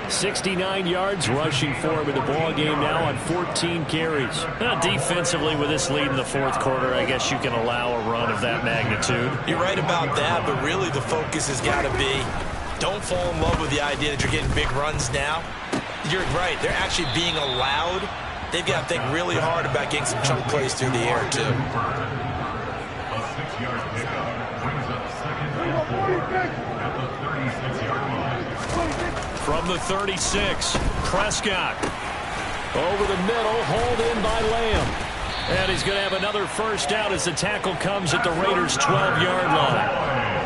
69 yards rushing for him in the ball game now on 14 carries. Defensively with this lead in the fourth quarter, I guess you can allow a run of that magnitude. You're right about that, but really the focus has got to be don't fall in love with the idea that you're getting big runs now. You're right. They're actually being allowed. They've got to think really hard about getting some chunk plays through the air, too. A 6-yard pickup brings up 2nd and 4 at the 36-yard line. From the 36, Prescott. Over the middle, hauled in by Lamb. And he's going to have another first down as the tackle comes at the Raiders' 12-yard line.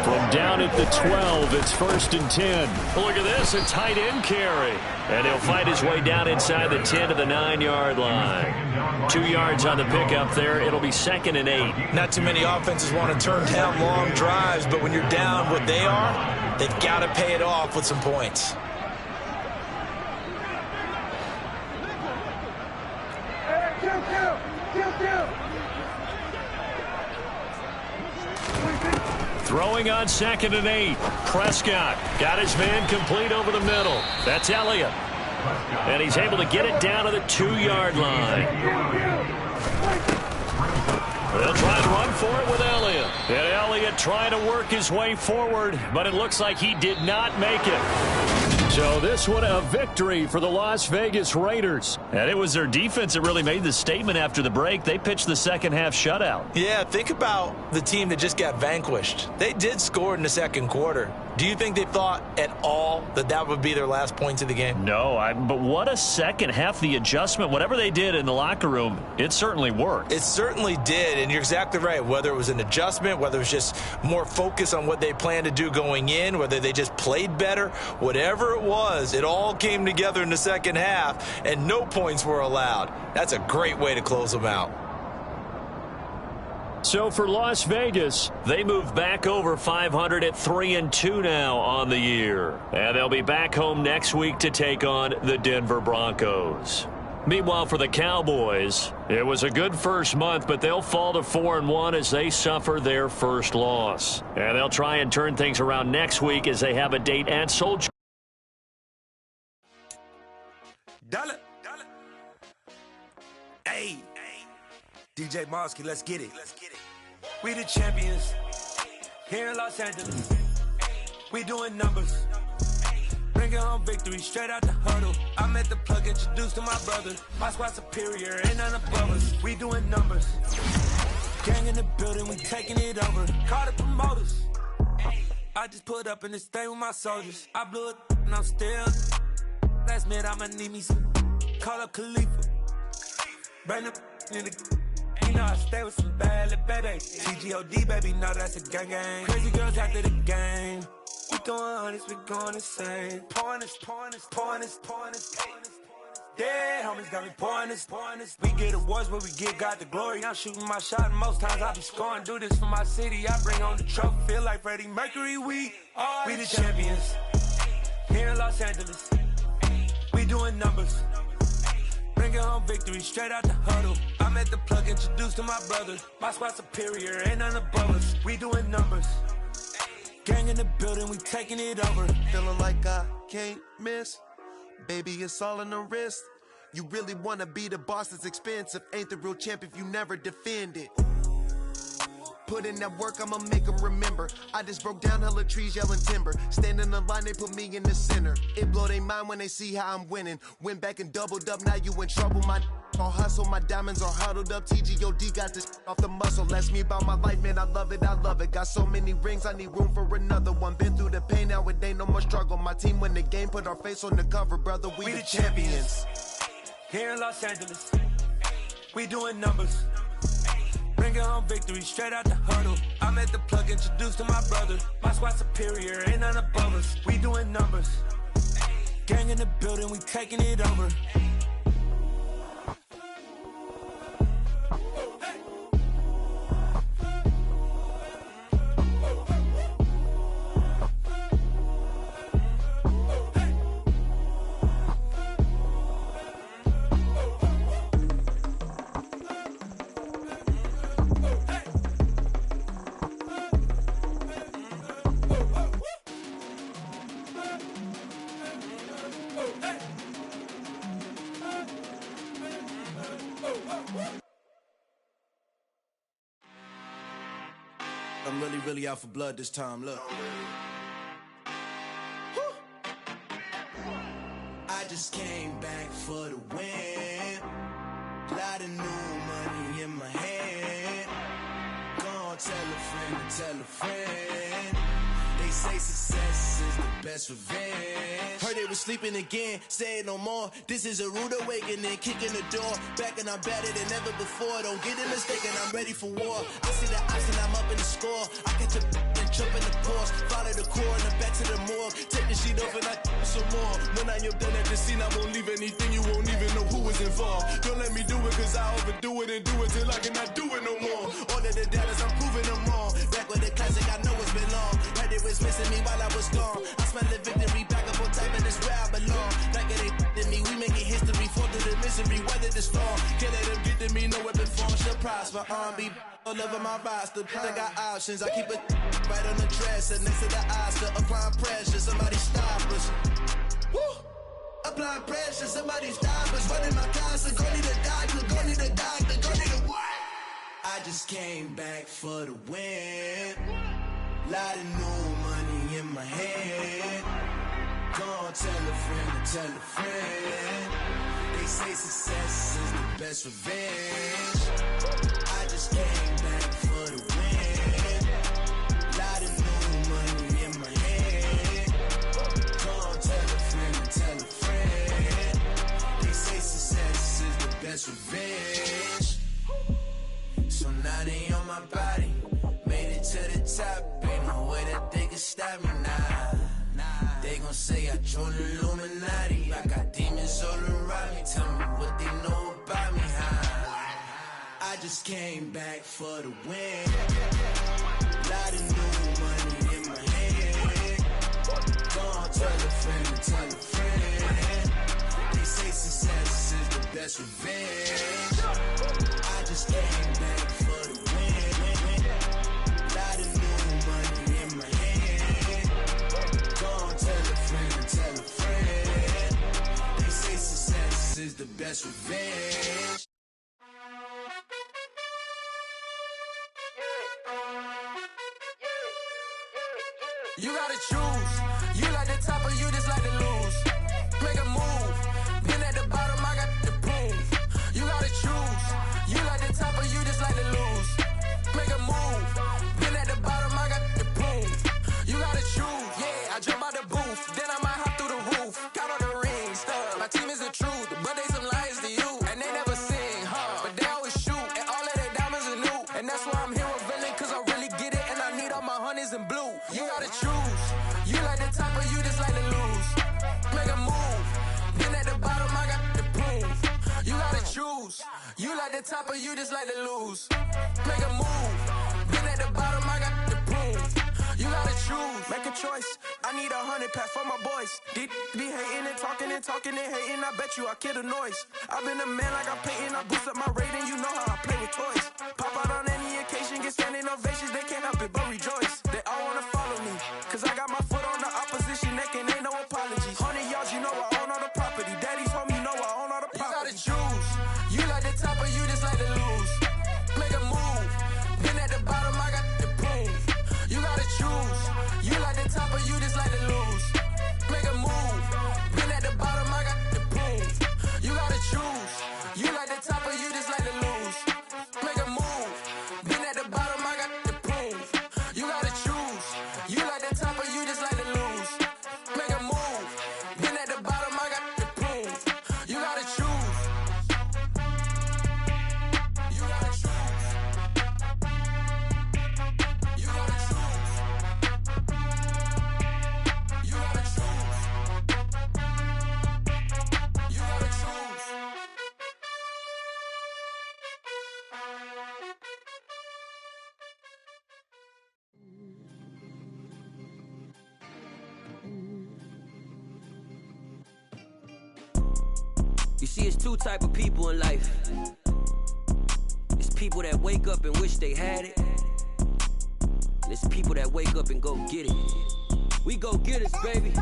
From down at the 12, it's 1st and 10. Look at this, a tight end carry. And he'll fight his way down inside the 10 to the 9-yard line. 2 yards on the pickup there. It'll be 2nd and 8. Not too many offenses want to turn down long drives, but when you're down what they are, they've got to pay it off with some points. Throwing on 2nd and 8. Prescott got his man complete over the middle. That's Elliott. And he's able to get it down to the 2-yard line. They'll try and run for it with Elliott. And Elliott trying to work his way forward, but it looks like he did not make it. So this one a victory for the Las Vegas Raiders. And it was their defense that really made the statement after the break. They pitched the second half shutout. Yeah, think about the team that just got vanquished. They did score in the second quarter. Do you think they thought at all that that would be their last points of the game? No, but what a second half. The adjustment, whatever they did in the locker room, it certainly worked. It certainly did, and you're exactly right. Whether it was an adjustment, whether it was just more focus on what they planned to do going in, whether they just played better, whatever it was, it all came together in the second half, and no points were allowed. That's a great way to close them out. So for Las Vegas, they move back over 500 at 3-2 now on the year. And they'll be back home next week to take on the Denver Broncos. Meanwhile, for the Cowboys, it was a good first month, but they'll fall to 4-1 as they suffer their first loss. And they'll try and turn things around next week as they have a date at Soldier. Dollar. Hey, DJ Mosky, let's get it. We the champions here in Los Angeles. We doing numbers. Bringing home victory straight out the huddle. I'm at the plug, introduced to my brother. My squad superior, ain't none above us. We doing numbers. Gang in the building, we taking it over. Call the promoters. I just put up in this thing with my soldiers. I blew it and I'm still. Last minute I'ma need me some. Call up Khalifa. Bring up in the. You know I stay with some bad little baby. TGOD, baby, no, that's a gang gang. Crazy girls after the game. We going honest, we going insane. Pouring this. Dead homies got me pouring this. We get awards, but we give God the glory. I'm shooting my shot, and most times I be scoring. Do this for my city, I bring on the trophy. Feel like Freddie Mercury, we the champions. Here in Los Angeles, we doing numbers. Bringing home victory straight out the huddle. I'm at the plug, introduced to my brother. My squad superior, ain't none above us. We doing numbers. Gang in the building, we taking it over. Feeling like I can't miss. Baby, it's all in the wrist. You really wanna be the boss, it's expensive. Ain't the real champ if you never defend it. Put in that work, I'ma make them remember. I just broke down hella trees, yelling timber. Stand in the line, they put me in the center. It blow their mind when they see how I'm winning. Went back and doubled up, now you in trouble. My all hustle, my diamonds are huddled up. TGOD got this off the muscle. Ask me about my life, man, I love it. Got so many rings, I need room for another one. Been through the pain, now it ain't no more struggle. My team win the game, put our face on the cover, brother. We the champions. Here in Los Angeles, we doing numbers. Bringing home victory straight out the huddle. I'm at the plug, introduced to my brother. My squad superior, ain't none above us. We doing numbers. Gang in the building, we taking it over. I'm really out for blood this time, look. I just came back for the win. Lot of new money in my hand. Gonna tell a friend. They say success is the best revenge. Heard they was sleeping again, say it no more. This is a rude awakening, kicking the door. Back and I'm better than ever before. Don't get it mistaken, I'm ready for war. I see the option, I'm up in the score. I catch a and jump in the course. Follow the core and the back to the morgue. Take the sheet off and I some more. When I am done at the scene, I won't leave anything. You won't even know who was involved. Don't let me do it cause I overdo it and do it till I cannot do it no more. All of the doubters, I'm proving them wrong. Back with the classic, I know it's been long. Heard it was missing me while I was gone. I smell the victory back up on type and it's where I belong. Like it ain't me, we making history. Fall through the misery, weather the storm. Can't let them get to me, no weapon form shall prosper. R&B all over my roster. I got options, I keep it right on the dresser. Next to the Oscar, applying pressure, somebody stop us. Woo! Applying pressure, somebody stop us. Running my casa, go need a doctor, go need a doctor, go need a what? I just came back for the win. Lot of new money in my head. Gonna tell a friend to tell a friend. They say success is the best revenge. I just came back for the win. Lot of new money in my head. Gonna tell a friend to tell a friend. They say success is the best revenge. So now they on my body. Made it to the top. Ain't no way that they can stop me now. They gon' say I joined the Illuminati. I got demons all around me. Tell me what they know about me, huh? I just came back for the win. Lot of new money in my head. Gonna tell a friend to tell a friend. They say success is the best revenge. I just came back for the win. Lot of new money in my head. Gonna tell a friend to tell a friend. They say success is the best revenge. You gotta choose. You like the top or you just like to lose. Make a move. Been at the bottom, I got the proof. You gotta choose. You like the top or you just like to lose. Make a move. Been at the bottom, I got the proof. You gotta choose. Yeah, I jump out the booth. Then I might hop through the roof. Count all the rings. My team is the truth, but they some liars to you. And they never sing, but they always shoot. And all of their diamonds are new. And that's why I'm here with villain, cause I really get it. And I need all my honeys in blue. You gotta choose. You like the top or you just like to lose. Make a move. Been at the bottom, I got the proof. You gotta choose. You like the top or you just like to lose. Make a move. Been at the bottom, I got the proof. You gotta choose. Make a choice. I need 100 pack for my boys. Be hating and talking and talking and hating. I bet you I kill the noise. I've been a man like I'm Peyton. I boost up my rating. You know how I play with toys. Pop out on any occasion, get standing ovations. They can't help it but rejoice. They all wanna follow me, cause I got my foot on the opposition neck and ain't no apologies. 100 yards, you know I own all the property. Daddy's home, you know I own all the property. You gotta choose. You like the top or you just like to lose. Make a move. Been at the bottom, I got the proof. You gotta choose. You like the top or you just like to lose. Make a move. Been at the bottom, I got the proof. You gotta choose. You like the top or you just like to lose. Make a move. Been at the bottom, I got the proof. You gotta choose. You like the top or you just like to lose. Make a move. Been at the bottom, I got the proof. You gotta choose. You gotta choose. You gotta choose. You gotta choose. You gotta choose. You see, it's two type of people in life. It's people that wake up and wish they had it. And it's people that wake up and go get it. We go get it, baby.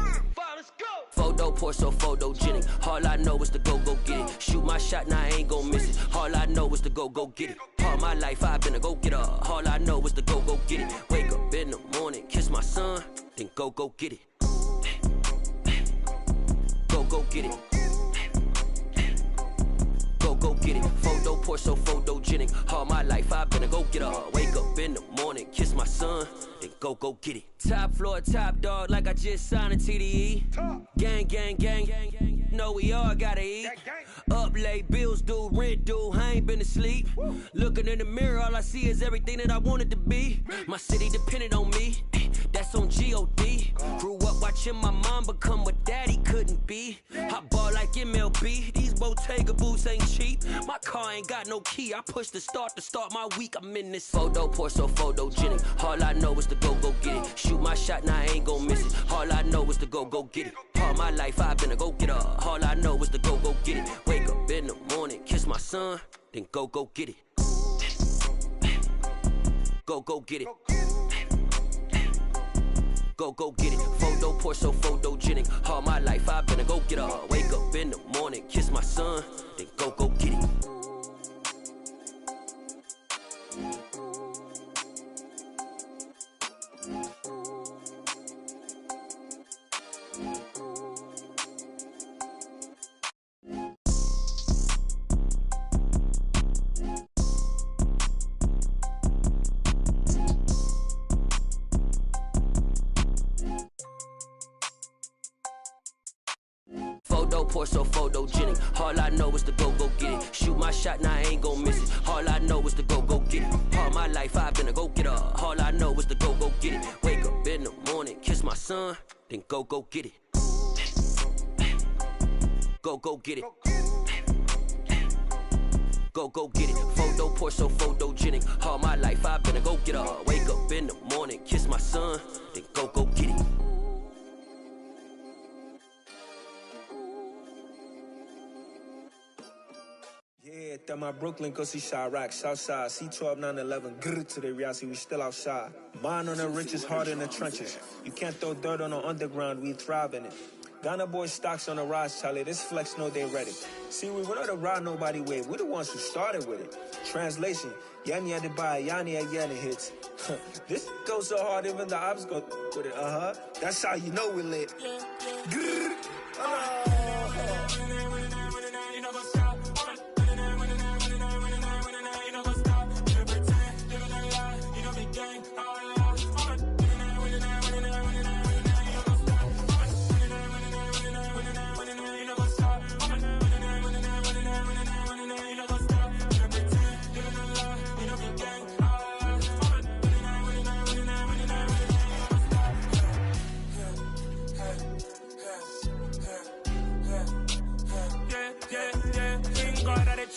Photo poor, so photogenic. All I know is to go get it. Shoot my shot, now I ain't gon' miss it. All I know is to go get it. All my life I've been a go-getter. All I know is to go get it. Wake up in the morning, kiss my son, then go get it. Go get it. Go get it. Photo poor, so photogenic. All my life I've been a go-getter. Wake up in the morning, kiss my son, then go get it. Top floor, top dog, like I just signed a TDE. Gang. Know we all gotta eat. Up late, bills due, rent due, I ain't been asleep. Looking in the mirror, all I see is everything that I wanted to be. My city depended on me, that's on G.O.D. Grew up watching my mom become what daddy couldn't be. I ball like MLB, these Bottega boots ain't cheap. My car ain't got no key, I push the start to start my week. I'm in this photo poor, so photogenic. All I know is to go get it. Shoot my shot, now I ain't gon' miss it. All I know is to go get it. All my life I've been a go-getter. All I know is to go get it. Wake up in the my son, then go get it. Go get it. Go get it. Photo poor, so photogenic. All my life I've been a go getter. Wake up in the morning, kiss my son, then go get it. Photo poor, so photogenic. All I know is to go get it. Shoot my shot, now I ain't gon' miss it. All I know is to go get it. All my life I've been a go getter. All I know is to go get it. Wake up in the morning, kiss my son, then go get it. Go get it. Go get it. Photo poor, so photogenic. All my life I've been a go getter. Wake up in the morning, kiss my son, then go get it. Yeah, that my Brooklyn, go see Chirac, Southside, C12, 911, grr to the reality, we still outside. Mine on the richest, heart in the trenches. You can't throw dirt on the underground, we thrive in it. Ghana boys stocks on the rise, Charlie, this flex know they ready. See, we don't ride nobody wave, we the ones who started with it. Translation, Yani had to buy, Yani had Yanni hits. This goes so hard, even the ops go with it, That's how you know we lit. Grr.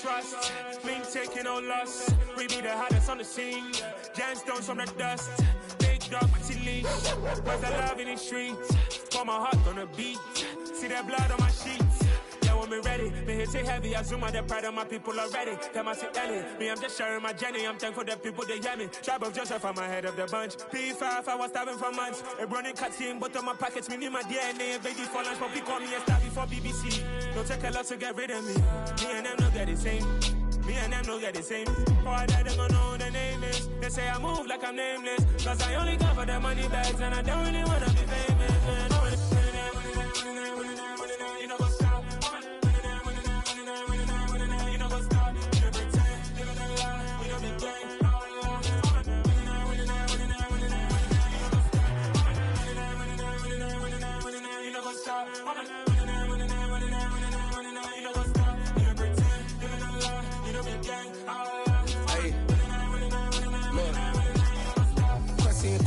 Trust, been taking no loss. We be the hottest on the scene. Gemstones from the dust. Big dog with the leash. Was the love in the streets. Pour my heart on the beat. See that blood on my sheets. Yeah, when me ready, me hit it heavy. I zoom out the pride of my people already. Them I see Ellie. Me, I'm just sharing my journey. I'm thankful the people they hear me. Tribe of Joseph, I'm ahead of the bunch. P5, I was starving for months. A running cutscene, but on my pockets, me need my DNA. Baby for lunch, but call me a star before BBC. Don't take a lot to get rid of me. Me and them no get the same. Me and them no get the same. All that they gonna know who the name is. They say I move like I'm nameless. Cause I only come for the money bags and I don't really wanna be famous, man. You know what's up? You know what's up? You pretend, live in a lie. We don't be gang. You know what's up?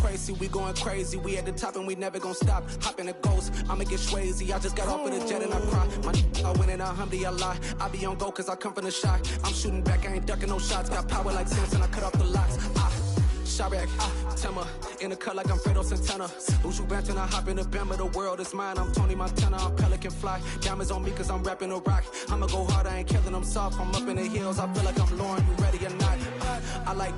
Crazy, we going crazy. We at the top and we never gonna stop. Hop in a ghost, I'ma get swayzy. I just got off of the jet and I cry. I win in a Humvee, I lie. I be on go cause I come from the shot. I'm shooting back, I ain't ducking no shots. Got power like Samson, I cut off the locks. Chirac, Tema, in the cut like I'm Fredo Santana. Ushu Banton, I hop in the Bama, the world is mine. I'm Tony Montana, I'm Pelican Fly. Diamonds on me cause I'm rapping a rock. I'ma go hard, I ain't killing them soft. I'm up in the hills, I feel like I'm Lauren, you ready or not? I like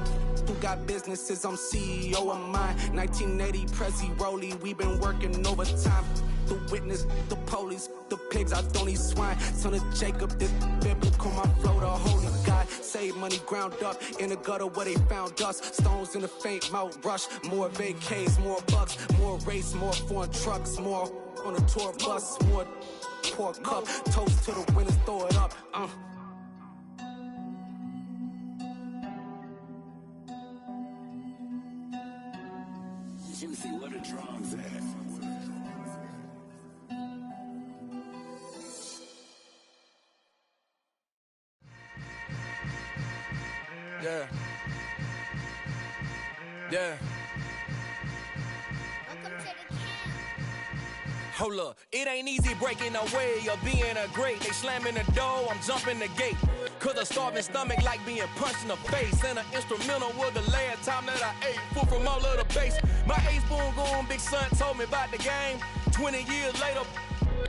who got businesses, I'm CEO of mine. 1980 Prezi Rolly, we been working overtime. The witness, the police, the pigs, I don't eat swine. Son of Jacob, this biblical, my flow, the holy God. Save money ground up in the gutter where they found us. Stones in the faint mouth rush. More vacays, more bucks, more race, more foreign trucks, more on a tour bus, more pour cup. Toast to the winners, throw it up. Juicy, what a drums at. Yeah. Yeah. Hold up, it ain't easy breaking away or being a great. They slamming the door, I'm jumping the gate. Cause a starving stomach like being punched in the face. And an instrumental was the last time that I ate food from all of the base. My ace spoon going, big son told me about the game. 20 years later,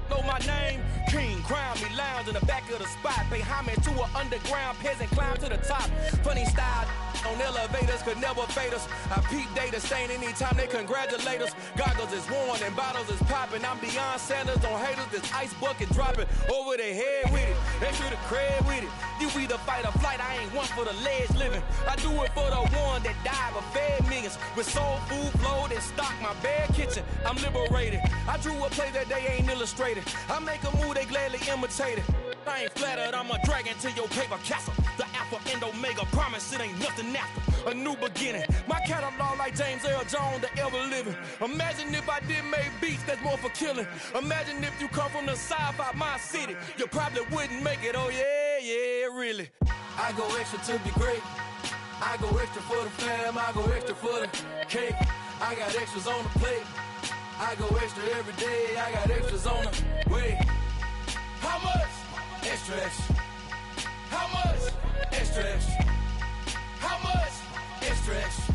no know my name? King, crown me, lounge in the back of the spot. Pay homage to an underground peasant, climb to the top. Funny style on elevators could never fade us. I peep data stain anytime they congratulate us. Goggles is worn and bottles is popping. I'm beyond Sanders on haters, this ice bucket dropping over their head with it. Extra the cred with it. You either fight or flight, I ain't one for the ledge living. I do it for the one that died but fed millions. With soul food flowed and stock my bare kitchen. I'm liberated. I drew a play that they ain't illustrated. I make a move, they gladly imitate it. I ain't flattered, I'm a dragon to your paper castle. The Alpha and Omega, promise it ain't nothing after. A new beginning. My catalog like James Earl Jones, the ever living. Imagine if I did make beats that's more for killing. Imagine if you come from the sci-fi, my city. You probably wouldn't make it, oh yeah, really. I go extra to be great. I go extra for the fam, I go extra for the cake. I got extras on the plate. I go extra every day, I got extras on the way. How much? Extra, extra. How much? Extra, extra. How much? Extra, extra.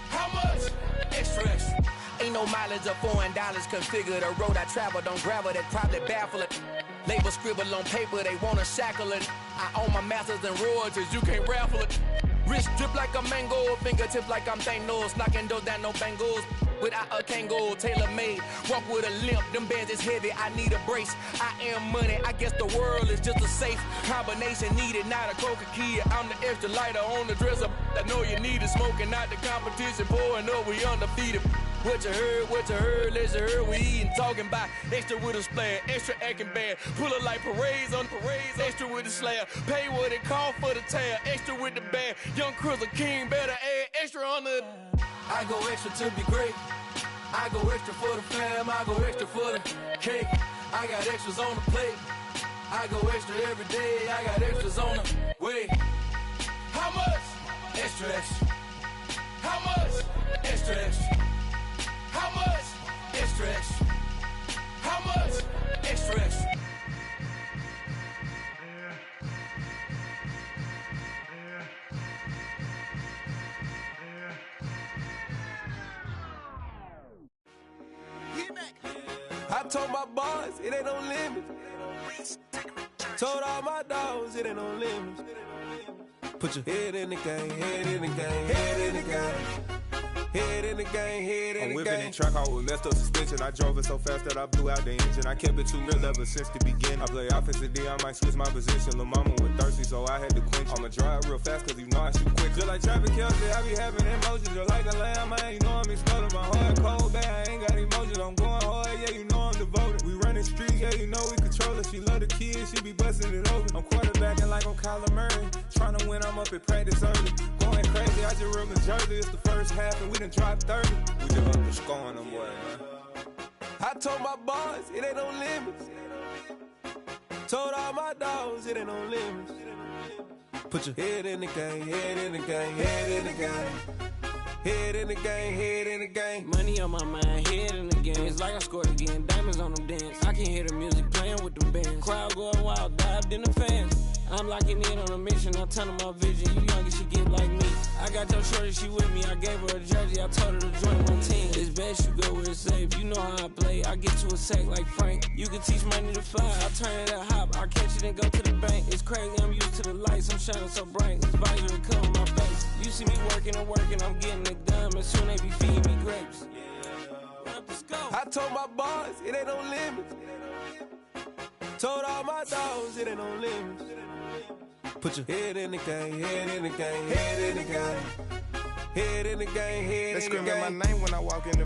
How much? Extra, extra. Ain't no mileage of $4 configure the road I travel. Don't gravel that probably baffle it. Label scribble on paper, they wanna shackle it. I own my masters and royalties, you can't raffle it. Wrist drip like a mango, fingertips like I'm Thanos. Knocking those down, no bangles. Without a Kango, tailor-made. Walk with a limp, them bands is heavy, I need a brace. I am money, I guess the world is just a safe combination needed, not a coca key. I'm the extra lighter on the dresser. I know you need it, smoking out the competition, pouring up, we undefeated. What you heard, let's heard, we eating, talking about extra with a splash, extra acting bad, pull it like parades on parades, extra with the slab, pay what it cost for the tab, extra with the bag, young Chris a king, better add extra on the. I go extra to be great. I go extra for the fam, I go extra for the cake. I got extras on the plate. I go extra every day, I got extras on the way. How much? Extra, extra. How much? Extra, extra. How much? Extra, extra. How much? Extra, extra. I told my boys, it ain't no limits. Told all my dogs, it ain't no limits. Put your head in the game, head in the game, head in the game. Head in the game, head in the game. I'm whipping and track out with messed up suspension. I drove it so fast that I blew out the engine. I kept it too real ever since the beginning. I play offensive D, I might switch my position. Lil' mama was thirsty, so I had to quench. I'ma drive real fast, cause you know I shoot quick. Just like Travis Kelce, I be having emotions. Just like a lamb, man, you know I'm exploding. My heart cold, bad, I ain't got emotions. I'm going hard, yeah, you know I'm devoted. We running street, yeah, you know we control it. She love the kids, she be busting it over. I'm quarterbacking like I'm Kyler Murray. Trying to win, I'm up at practice early. Going crazy, I just ripped Jersey. It's the first half, and we done dropped 30. We just up and scoring them, boy, man. I told my boys, it ain't no limits. Told all my dogs, it ain't no limits. Put your head in the game, head in the game, head in the game. Head in the game, head in the game. Money on my mind, head in the game. It's like I scored again, diamonds on them dance. I can hear the music playing with them bands. Crowd going wild, dived in the fans. I'm locking in on a mission, I'm telling my vision. You young, she get like me. I got your shorty, she with me. I gave her a jersey, I told her to join my team. It's best you go where it's safe. You know how I play, I get to a sack like Frank. You can teach money to fly, I turn it up hop. I catch it and go to the bank. It's crazy, I'm used to the lights, I'm shining so bright. This visor to cover my face. You see me working and working, I'm getting it done. But soon they be feeding me grapes. I told my boys, it ain't no limits. Told all my dogs, it ain't no limits. Put your head in the game, head in the game, head in the game. Head in the game, head in the game. They screaming my name when I walk in the